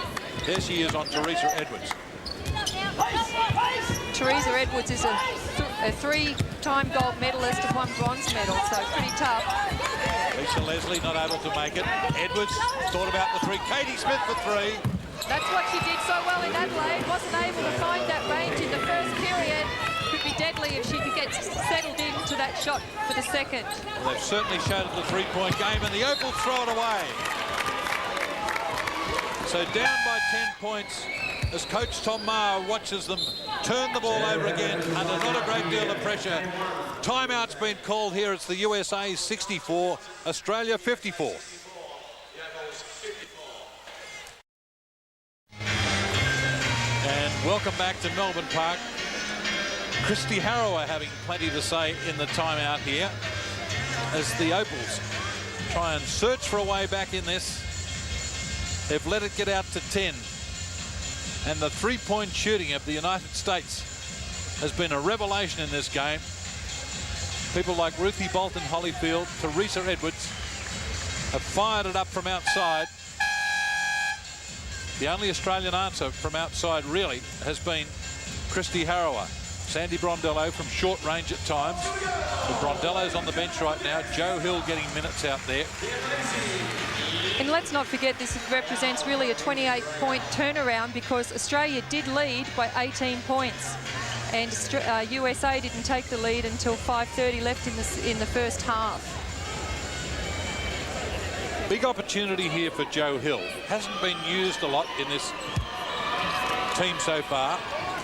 There she is on Teresa Edwards. Teresa Edwards is a 3-time gold medalist and 1 bronze medal, so pretty tough. Lisa Leslie not able to make it. Edwards thought about the 3. Katie Smith for 3. That's what she did so well in Adelaide. Wasn't able to find that range in the first period. Could be deadly if she could get settled into that shot for the second. Well, they've certainly showed it the 3-point game, and the Opals throw it away. So down by 10 points as Coach Tom Maher watches them turn the ball over again under not a great deal of pressure. Timeout's been called here. It's the USA 64, Australia 54. And welcome back to Melbourne Park. Kristi Harrower having plenty to say in the timeout here as the Opals try and search for a way back in this. They've let it get out to 10. And the 3-point shooting of the United States has been a revelation in this game. People like Ruthie Bolton-Holifield, Teresa Edwards have fired it up from outside. The only Australian answer from outside really has been Kristi Harrower. Sandie Brondello from short range at times. But Brondello's on the bench right now. Joe Hill getting minutes out there. And let's not forget this represents really a 28-point turnaround because Australia did lead by 18 points. And USA didn't take the lead until 5:30 left in the first half. Big opportunity here for Joe Hill. Hasn't been used a lot in this team so far.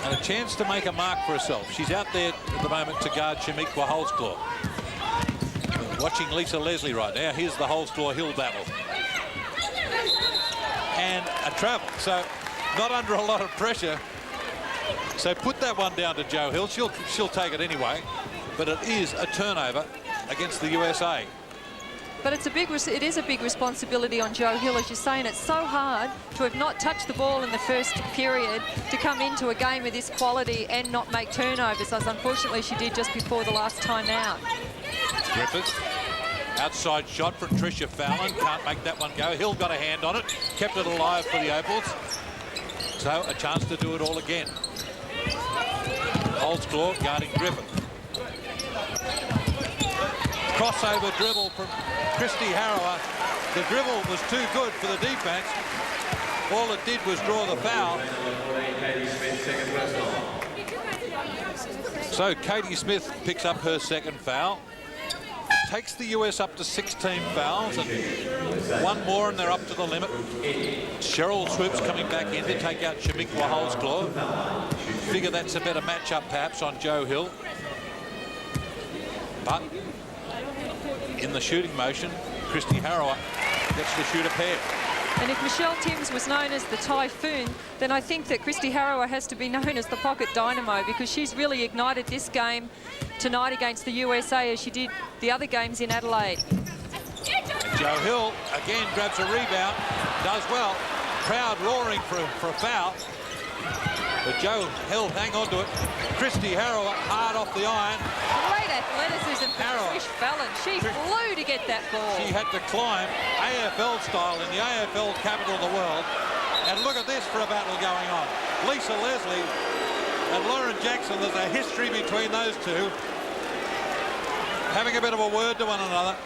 And a chance to make a mark for herself. She's out there at the moment to guard Chamique Holdsclaw. Watching Lisa Leslie right now. Here's the Holdsclaw-Hill battle. And a travel. So not under a lot of pressure. So put that one down to Joe Hill. She'll take it anyway. But it is a turnover against the USA. But it is a big responsibility on Joe Hill, as you're saying. It's so hard to have not touched the ball in the first period to come into a game of this quality and not make turnovers, as unfortunately she did just before the last time out. Griffiths Outside shot from Tricia Fallon. Can't make that one go. Hill got a hand on it. Kept it alive for the Opals. So a chance to do it all again. Holdsclaw guarding Griffith. Crossover dribble from Kristi Harrower. The dribble was too good for the defense. All it did was draw the foul. So Katie Smith picks up her second foul. Takes the US up to 16 fouls, and one more and they're up to the limit. Sheryl Swoopes coming back in to take out Chamique Holdsclaw. Figure that's a better matchup perhaps on Joe Hill. But in the shooting motion, Kristi Harrower gets to shoot a pair. And if Michele Timms was known as the Typhoon, then I think that Kristi Harrower has to be known as the Pocket Dynamo, because she's really ignited this game tonight against the USA as she did the other games in Adelaide. And Joe Hill again grabs a rebound, does well. Crowd roaring for a foul. But Joe Hill hang on to it. Kristi Harrower hard off the iron. Great athleticism for Trish Fallon. She flew to get that ball. She had to climb AFL style in the AFL capital of the world. And look at this for a battle going on. Lisa Leslie and Lauren Jackson. There's a history between those two. Having a bit of a word to one another.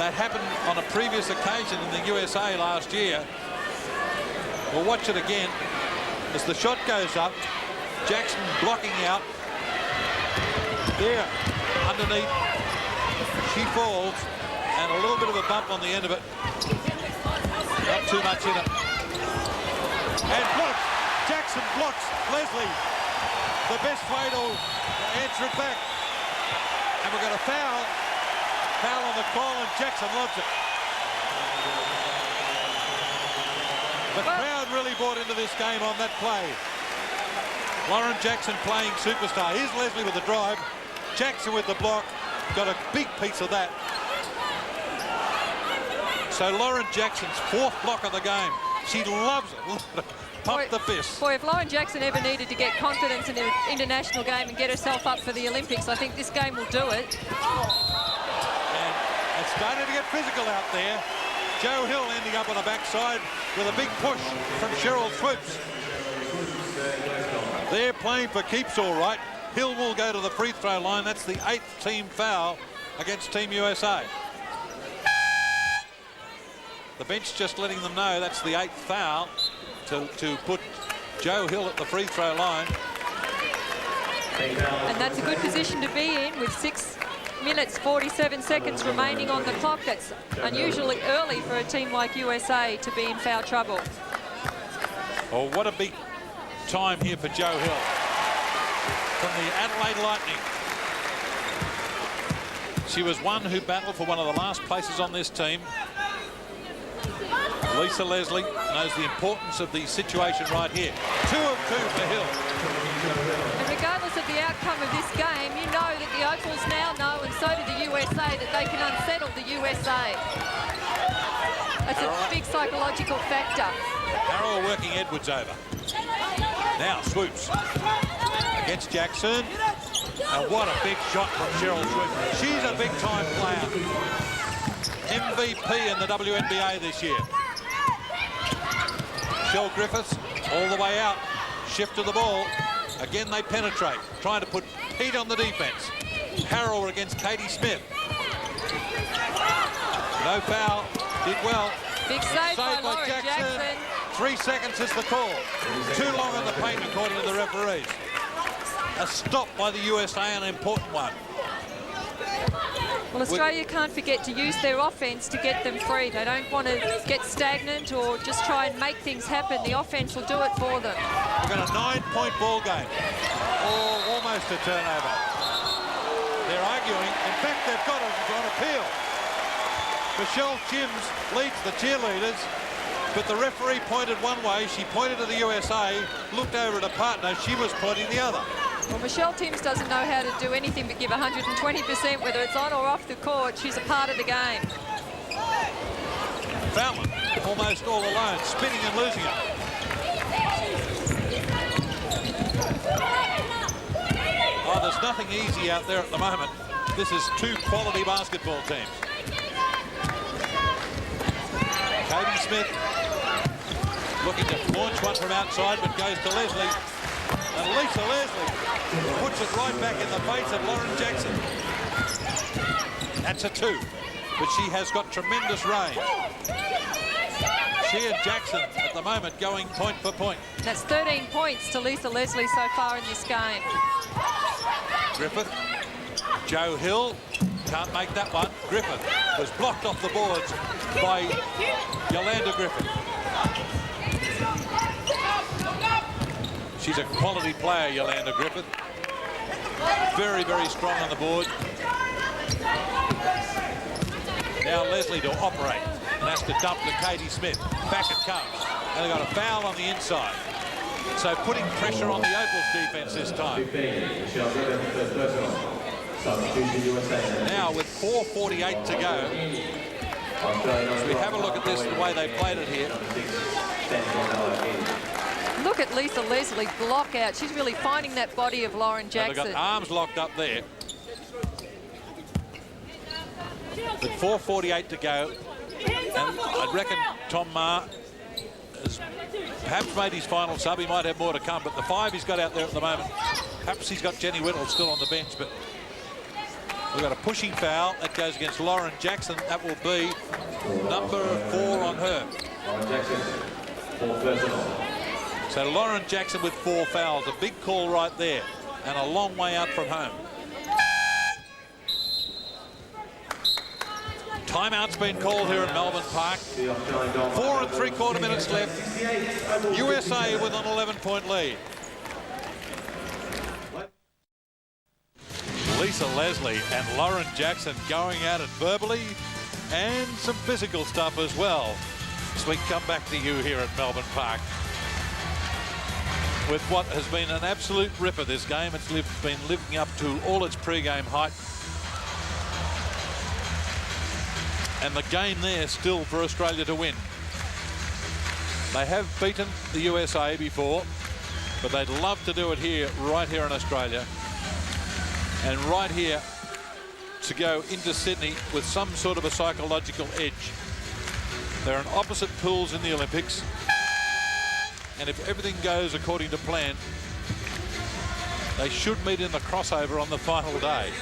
That happened on a previous occasion in the USA last year. We'll watch it again. As the shot goes up, Jackson blocking out. There, underneath, she falls, and a little bit of a bump on the end of it. Not too much in it. And blocks. Jackson blocks Leslie. The best way to answer it back. And we've got a foul. Foul on the call, and Jackson loves it. The crowd really bought into this game on that play. Lauren Jackson playing superstar. Here's Leslie with the drive. Jackson with the block. Got a big piece of that. So Lauren Jackson's fourth block of the game. She loves it. Pump the fist. Boy, if Lauren Jackson ever needed to get confidence in an international game and get herself up for the Olympics, I think this game will do it. And it's starting to get physical out there. Joe Hill ending up on the backside with a big push from Sheryl Swoopes. They're playing for keeps all right. Hill will go to the free throw line. That's the 8th team foul against Team USA. The bench just letting them know that's the 8th foul to put Joe Hill at the free throw line. And that's a good position to be in with 6 minutes 47 seconds remaining on the clock. That's unusually early for a team like USA to be in foul trouble. Oh, what a big time here for Joe Hill from the Adelaide Lightning. She was one who battled for one of the last places on this team. Lisa Leslie knows the importance of the situation right here. 2 of 2 for Hill. And regardless of the outcome of this game, you know that the Opals now know, and so do the USA, that they can unsettle the USA. That's a big psychological factor. Harrower working Edwards over. Now Swoopes against Jackson. And what a big shot from Sheryl Swoopes. She's a big-time player. MVP in the WNBA this year. Michele Griffiths all the way out. Shift to the ball. Again, they penetrate, trying to put heat on the defense. Harrower against Katie Smith. No foul. Did well. Big save by Lauren Jackson. 3 seconds is the call. Too long on the paint, according to the referees. A stop by the USA, an important one. Well, Australia can't forget to use their offense to get them free. They don't want to get stagnant or just try and make things happen. The offense will do it for them. We've got a 9-point ball game. Oh, almost a turnover. They're arguing. In fact, they've got it on appeal. Michele Timms leads the cheerleaders, but the referee pointed one way. She pointed to the USA, looked over at a partner. She was pointing the other. Well, Michele Timms doesn't know how to do anything but give 120%, whether it's on or off the court. She's a part of the game. Fallon almost all alone, spinning and losing it. Oh, there's nothing easy out there at the moment. This is 2 quality basketball teams. Katie Smith looking to launch one from outside, but goes to Leslie. And Lisa Leslie puts it right back in the face of Lauren Jackson. That's a 2, but she has got tremendous range. She and Jackson at the moment going point for point. That's 13 points to Lisa Leslie so far in this game. Griffith, Joe Hill, can't make that one. Griffith was blocked off the boards by Yolanda Griffith. She's a quality player, Yolanda Griffith. Very, very strong on the board. Now Leslie to operate and has to dump to Katie Smith. Back it comes. And they've got a foul on the inside. So putting pressure on the Opals defence this time. Now with 4:48 to go, as we have a look at this, the way they played it here. Look at Lisa Leslie block out. She's really finding that body of Lauren Jackson. They've got arms locked up there. With 4:48 to go, and I reckon Tom Maher has perhaps made his final sub. He might have more to come, but the 5 he's got out there at the moment, perhaps he's got Jenny Whittle still on the bench, but we've got a pushing foul. That goes against Lauren Jackson. That will be number 4 on her. So Lauren Jackson with 4 fouls. A big call right there, and a long way out from home. Timeout's been called here at Melbourne Park. 4 3/4 minutes left. USA with an 11-point lead. Lisa Leslie and Lauren Jackson going at it verbally and some physical stuff as well. So we come back to you here at Melbourne Park with what has been an absolute ripper this game. It's been living up to all its pre-game hype. And the game there still for Australia to win. They have beaten the USA before, but they'd love to do it here, right here in Australia. And right here to go into Sydney with some sort of a psychological edge. They're in opposite pools in the Olympics. And if everything goes according to plan, they should meet in the crossover on the final day.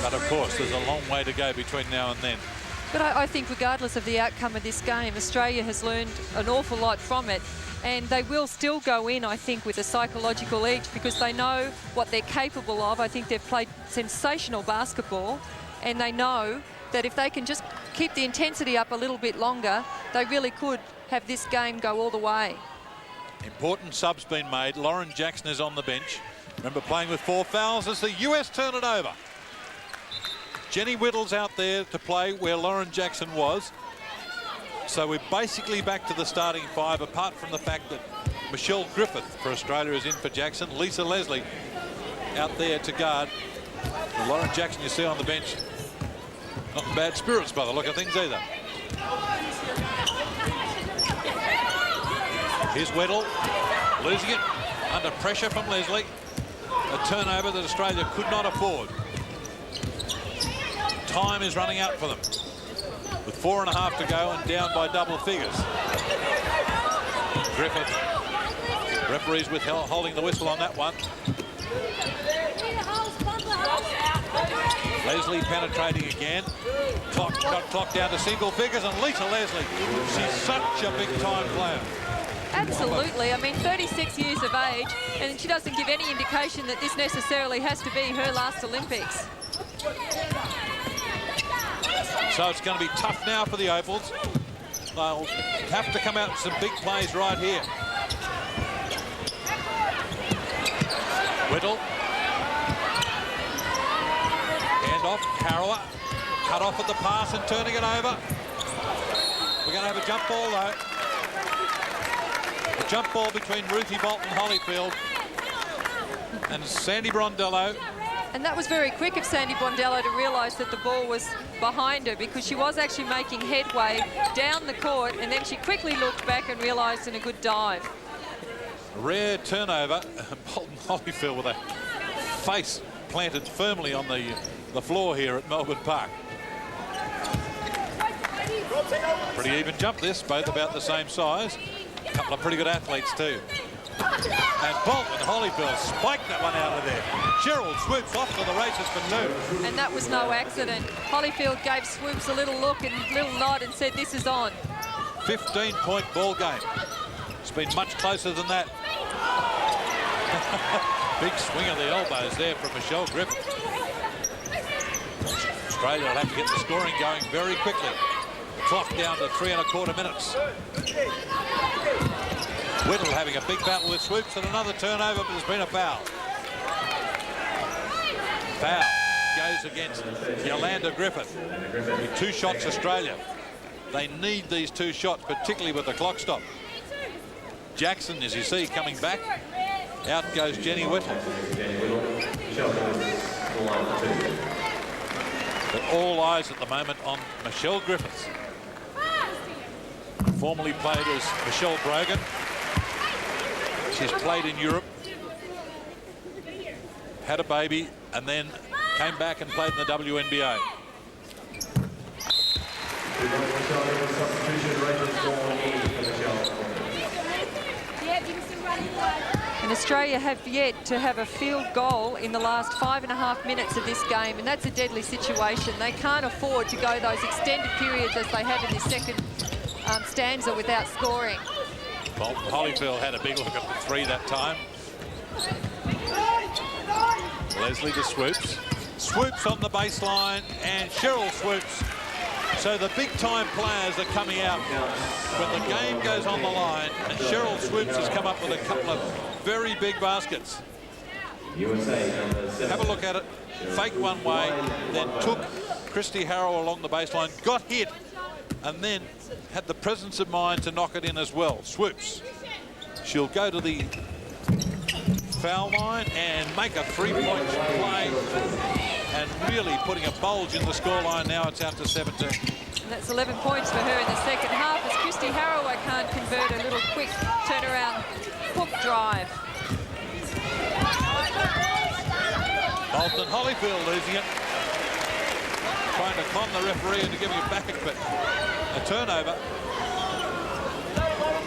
But of course, there's a long way to go between now and then. But I think regardless of the outcome of this game, Australia has learned an awful lot from it. And they will still go in, I think, with a psychological edge because they know what they're capable of. I think they've played sensational basketball, and they know that if they can just keep the intensity up a little bit longer, they really could have this game go all the way. Important subs been made. Lauren Jackson is on the bench. Remember, playing with 4 fouls as the US turn it over. Jenny Whittle's out there to play where Lauren Jackson was. So we're basically back to the starting 5, apart from the fact that Michele Griffith for Australia is in for Jackson. Lisa Leslie out there to guard. And Lauren Jackson you see on the bench. Not in bad spirits by the look of things either. Here's Whittle, losing it under pressure from Leslie. A turnover that Australia could not afford. Time is running out for them. With 4.5 to go and down by double figures. Griffith. Referees holding the whistle on that one. Leslie penetrating again. Clock down to single figures, and Lisa Leslie, she's such a big time player. Absolutely. I mean, 36 years of age, and she doesn't give any indication that this necessarily has to be her last Olympics. So it's going to be tough now for the Opals. They'll have to come out with some big plays right here. Whittle. Hand off, Harrower. Cut off at the pass and turning it over. We're going to have a jump ball though. A jump ball between Ruthie Bolton-Holifield and Sandie Brondello. And that was very quick of Sandie Brondello to realise that the ball was behind her, because she was actually making headway down the court, and then she quickly looked back and realised in a good dive. A rare turnover. Bolton-Holifield with a face planted firmly on the floor here at Melbourne Park. Pretty even jump this, both about the same size. A couple of pretty good athletes too. And Bolton-Holifield spiked that one out of there. Sheryl Swoopes off to the races for 2. And that was no accident. Holyfield gave Swoopes a little look and a little nod and said, this is on. 15-point ball game. It's been much closer than that. Big swing of the elbows there from Michele Griffith. Australia will have to get the scoring going very quickly. Clock down to 3 1/4 minutes. Whittle having a big battle with Swoopes and another turnover, but there's been a foul. Foul goes against Yolanda Griffith. 2 shots Australia. They need these 2 shots, particularly with the clock stop. Jackson, as you see, coming back. Out goes Jenny Whittle. But all eyes at the moment on Michele Griffiths. Formerly played as Michelle Brogan. She's played in Europe, had a baby, and then came back and played in the WNBA. And Australia have yet to have a field goal in the last 5.5 minutes of this game, and that's a deadly situation. They can't afford to go those extended periods as they have in this second stanza without scoring. Bolton-Holifield had a big look at the 3 that time. Leslie to Swoopes. Swoopes on the baseline, and Sheryl Swoopes. So the big-time players are coming out when the game goes on the line, and Sheryl Swoopes has come up with a couple of very big baskets. Have a look at it. Fake one way, then took Kristi Harrower along the baseline, got hit, and then had the presence of mind to knock it in as well. Swoopes. She'll go to the foul line and make a 3-point play, and really putting a bulge in the scoreline. Now it's out to 17. And that's 11 points for her in the second half as Kristi Harrower can't convert a little quick turnaround hook drive. Bolton-Holifield losing it. Trying to con the referee into giving it back, but a turnover.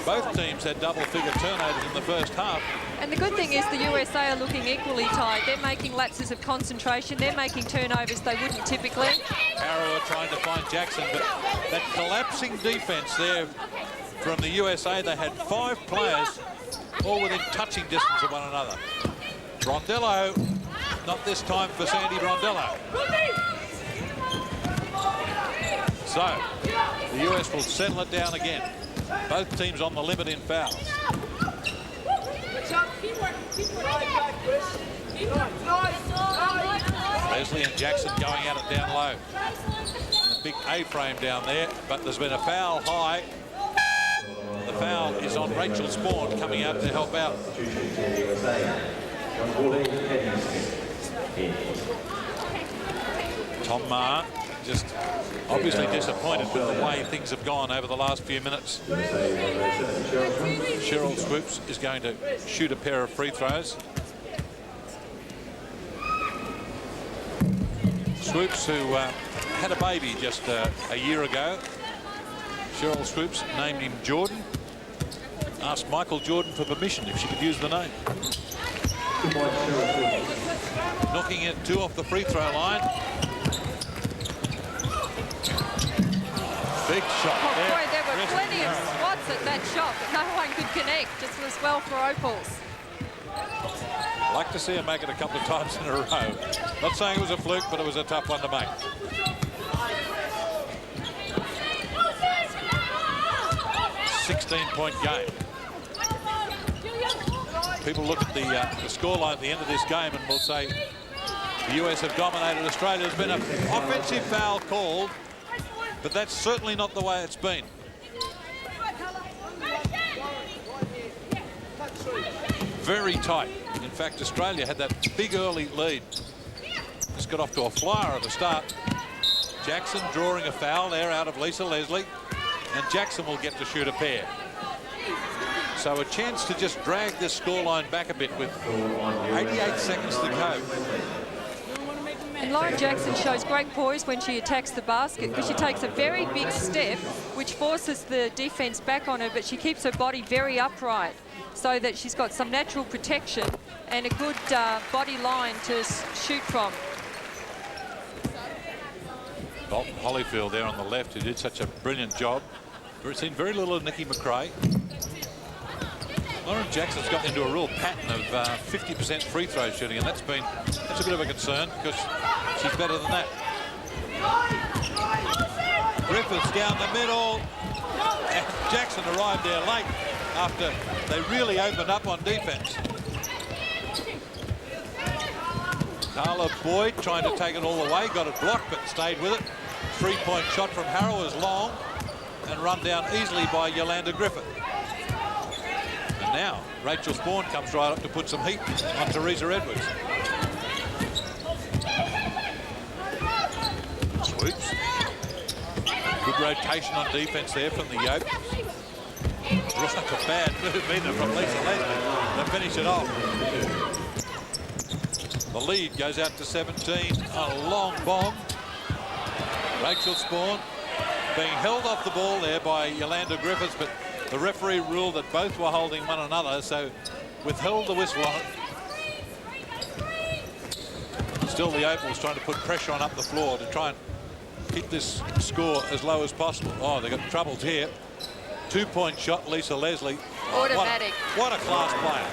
Both teams had double-figure turnovers in the first half. And the good thing is the USA are looking equally tight. They're making lapses of concentration. They're making turnovers they wouldn't typically. Harrower trying to find Jackson, but that collapsing defence there from the USA, they had 5 players all within touching distance of one another. Brondello, not this time for Sandie Brondello. So, the US will settle it down again. Both teams on the limit in fouls. Leslie and Jackson going at it down low. A big A-frame down there, but there's been a foul high. The foul is on Rachel Sporn coming out to help out. Tom Maher just obviously disappointed with the way things have gone over the last few minutes. Sheryl Swoopes is going to shoot a pair of free throws. Swoopes, who had a baby just a year ago. Sheryl Swoopes named him Jordan. Asked Michael Jordan for permission if she could use the name. Knocking it 2 off the free throw line. Big shot there. Boy, there were plenty of spots at that shot, but no one could connect. Just was well for Opals. Like to see her make it a couple of times in a row. Not saying it was a fluke, but it was a tough one to make. .16-point game. People look at the scoreline at the end of this game and will say the US have dominated Australia. There's been an offensive foul called, but that's certainly not the way it's been. Very tight. In fact, Australia had that big early lead. Just got off to a flyer at the start. Jackson drawing a foul there out of Lisa Leslie, and Jackson will get to shoot a pair. So a chance to just drag this scoreline back a bit with 88 seconds to go. And Lauren Jackson shows great poise when she attacks the basket because she takes a very big step which forces the defence back on her, but she keeps her body very upright so that she's got some natural protection and a good body line to shoot from. Bolton-Holifield there on the left, who did such a brilliant job. We've seen very little of Nikki McCray. Lauren Jackson's got into a real pattern of 50% free throw shooting, and that's a bit of a concern because she's better than that. Griffiths down the middle, and Jackson arrived there late after they really opened up on defense. Carla Boyd trying to take it all the way, got it blocked but stayed with it. 3-point shot from Harrower is long and run down easily by Yolanda Griffith. And now Rachel Sporn comes right up to put some heat on Teresa Edwards. Swoopes. Good rotation on defense there from the Yoke. Right, a bad move either from Lisa Leslie to finish it off. The lead goes out to 17 on a long bomb. Rachel Sporn being held off the ball there by Yolanda Griffiths, but the referee ruled that both were holding one another, so withheld the whistle on it. Still the Opals trying to put pressure on up the floor to try and keep this score as low as possible. Oh, they've got troubles here. 2-point shot, Lisa Leslie. Automatic. What a class player.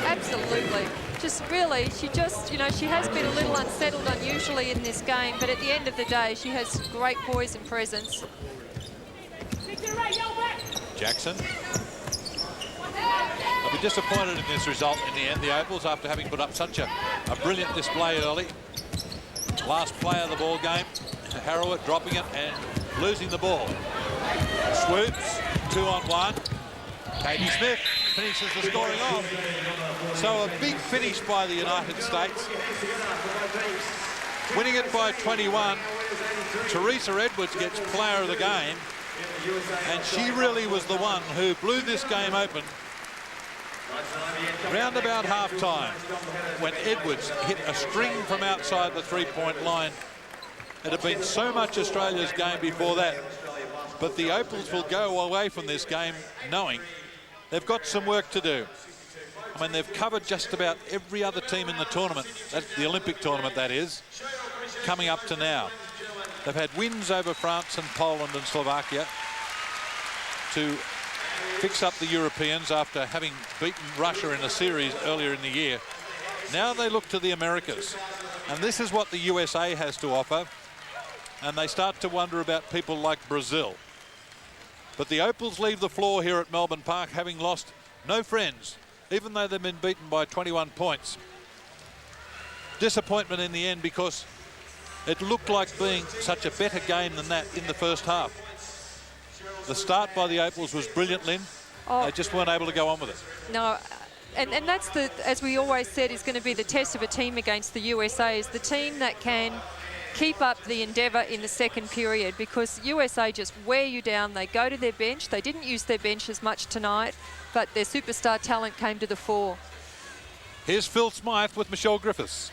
Absolutely. Just really, she has been a little unsettled unusually in this game, but at the end of the day, she has great poise and presence. Jackson. I'll be disappointed in this result in the end, the Opals, after having put up such a brilliant display early. Last play of the ball game, Harrower dropping it and losing the ball. Swoopes, 2-on-1. Katie Smith finishes the scoring off. So a big finish by the United States. Winning it by 21. Teresa Edwards gets player of the game. And she really was the one who blew this game open round about half-time when Edwards hit a string from outside the three-point line. It had been so much Australia's game before that. But the Opals will go away from this game knowing they've got some work to do. I mean, they've covered just about every other team in the tournament. That's the Olympic tournament, that is, coming up to now. They've had wins over France and Poland and Slovakia to fix up the Europeans after having beaten Russia in a series earlier in the year. Now they look to the Americas. And this is what the USA has to offer. And they start to wonder about people like Brazil. But the Opals leave the floor here at Melbourne Park having lost no friends, even though they've been beaten by 21 points. Disappointment in the end because it looked like being such a better game than that in the first half. The start by the Opals was brilliant, Lynn. They just weren't able to go on with it. No, and that's the, as we always said, is going to be the test of a team against the USA, is the team that can keep up the endeavour in the second period, because USA just wear you down. They go to their bench. They didn't use their bench as much tonight, but their superstar talent came to the fore. Here's Phil Smythe with Michele Griffiths.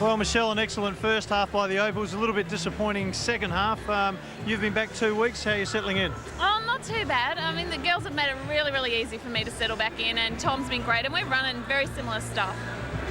Well, Michele, an excellent first half by the Opals, a little bit disappointing second half. You've been back 2 weeks. How are you settling in? Oh, not too bad. I mean, the girls have made it really, really easy for me to settle back in, and Tom's been great, and we're running very similar stuff.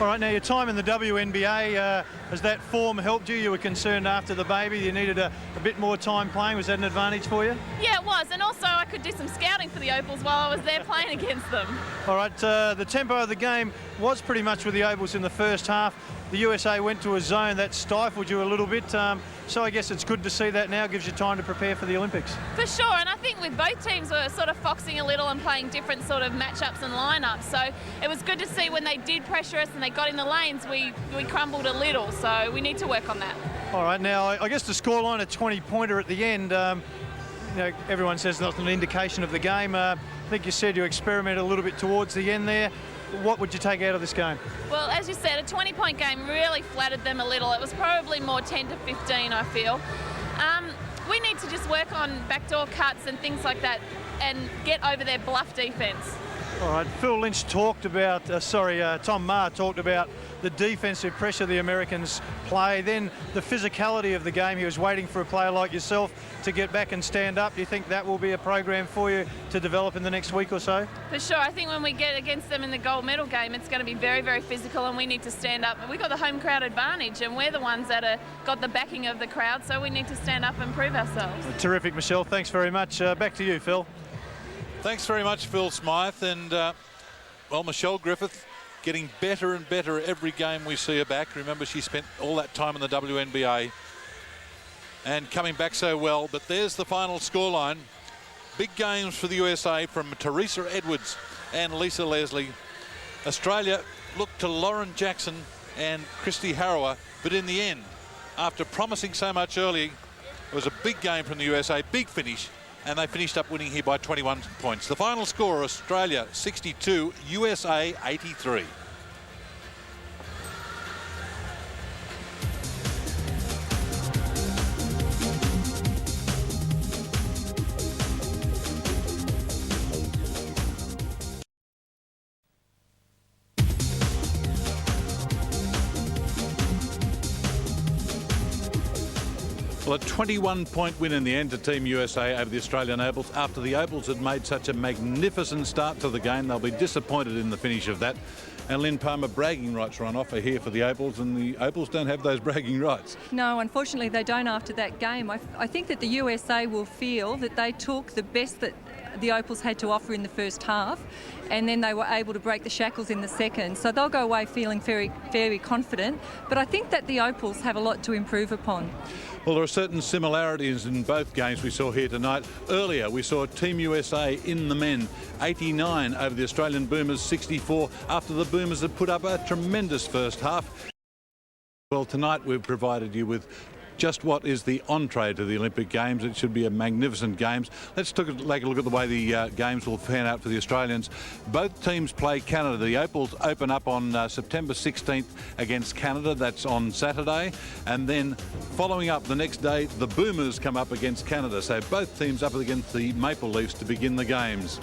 All right, now your time in the WNBA, has that form helped you? You were concerned after the baby, you needed a bit more time playing. Was that an advantage for you? Yeah, it was, and also I could do some scouting for the Opals while I was there playing against them. All right, the tempo of the game was pretty much with the Opals in the first half. The USA went to a zone that stifled you a little bit, so I guess it's good to see that now. Gives you time to prepare for the Olympics. For sure, and I think with both teams we're sort of foxing a little and playing different sort of matchups and lineups, so it was good to see when they did pressure us and they got in the lanes, we crumbled a little, so we need to work on that. All right, now I guess the scoreline, a 20-pointer at the end, you know, everyone says that's an indication of the game. I think you said you experimented a little bit towards the end there. What would you take out of this game? Well, as you said, a 20-point game really flattered them a little. It was probably more 10 to 15, I feel. We need to just work on backdoor cuts and things like that and get over their bluff defence. All right, Phil Lynch talked about, Tom Maher talked about the defensive pressure the Americans play, then the physicality of the game. He was waiting for a player like yourself to get back and stand up. Do you think that will be a program for you to develop in the next week or so? For sure. I think when we get against them in the gold medal game, it's going to be very, very physical, and we need to stand up. We've got the home crowd advantage, and we're the ones that are got the backing of the crowd, so we need to stand up and prove ourselves. Terrific, Michele. Thanks very much. Back to you, Phil. Thanks very much, Phil Smythe. And, well, Michele Griffith getting better and better every game we see her back. Remember, she spent all that time in the WNBA and coming back so well. But there's the final scoreline. Big games for the USA from Teresa Edwards and Lisa Leslie. Australia looked to Lauren Jackson and Kristi Harrower. But in the end, after promising so much early, it was a big game from the USA, big finish. And they finished up winning here by 21 points. The final score, Australia 62, USA 83. Well, a 21-point win in the end to Team USA over the Australian Opals. After the Opals had made such a magnificent start to the game, they'll be disappointed in the finish of that. And Lynn Palmer, bragging rights are on offer here for the Opals, and the Opals don't have those bragging rights. No, unfortunately they don't after that game. I think that the USA will feel that they took the best that the Opals had to offer in the first half, and then they were able to break the shackles in the second. So they'll go away feeling very, very confident. But I think that the Opals have a lot to improve upon. Well, there are certain similarities in both games we saw here tonight. Earlier, we saw Team USA in the men, 89 over the Australian Boomers, 64, after the Boomers had put up a tremendous first half. Well, tonight we've provided you with just what is the entree to the Olympic Games. It should be a magnificent Games. Let's take a look at the way the Games will pan out for the Australians. Both teams play Canada. The Opals open up on September 16th against Canada. That's on Saturday. And then following up the next day, the Boomers come up against Canada. So both teams up against the Maple Leafs to begin the Games.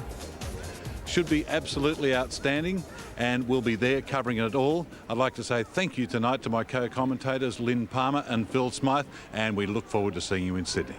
Should be absolutely outstanding, and we'll be there covering it all. I'd like to say thank you tonight to my co-commentators Lynn Palmer and Phil Smythe, and we look forward to seeing you in Sydney.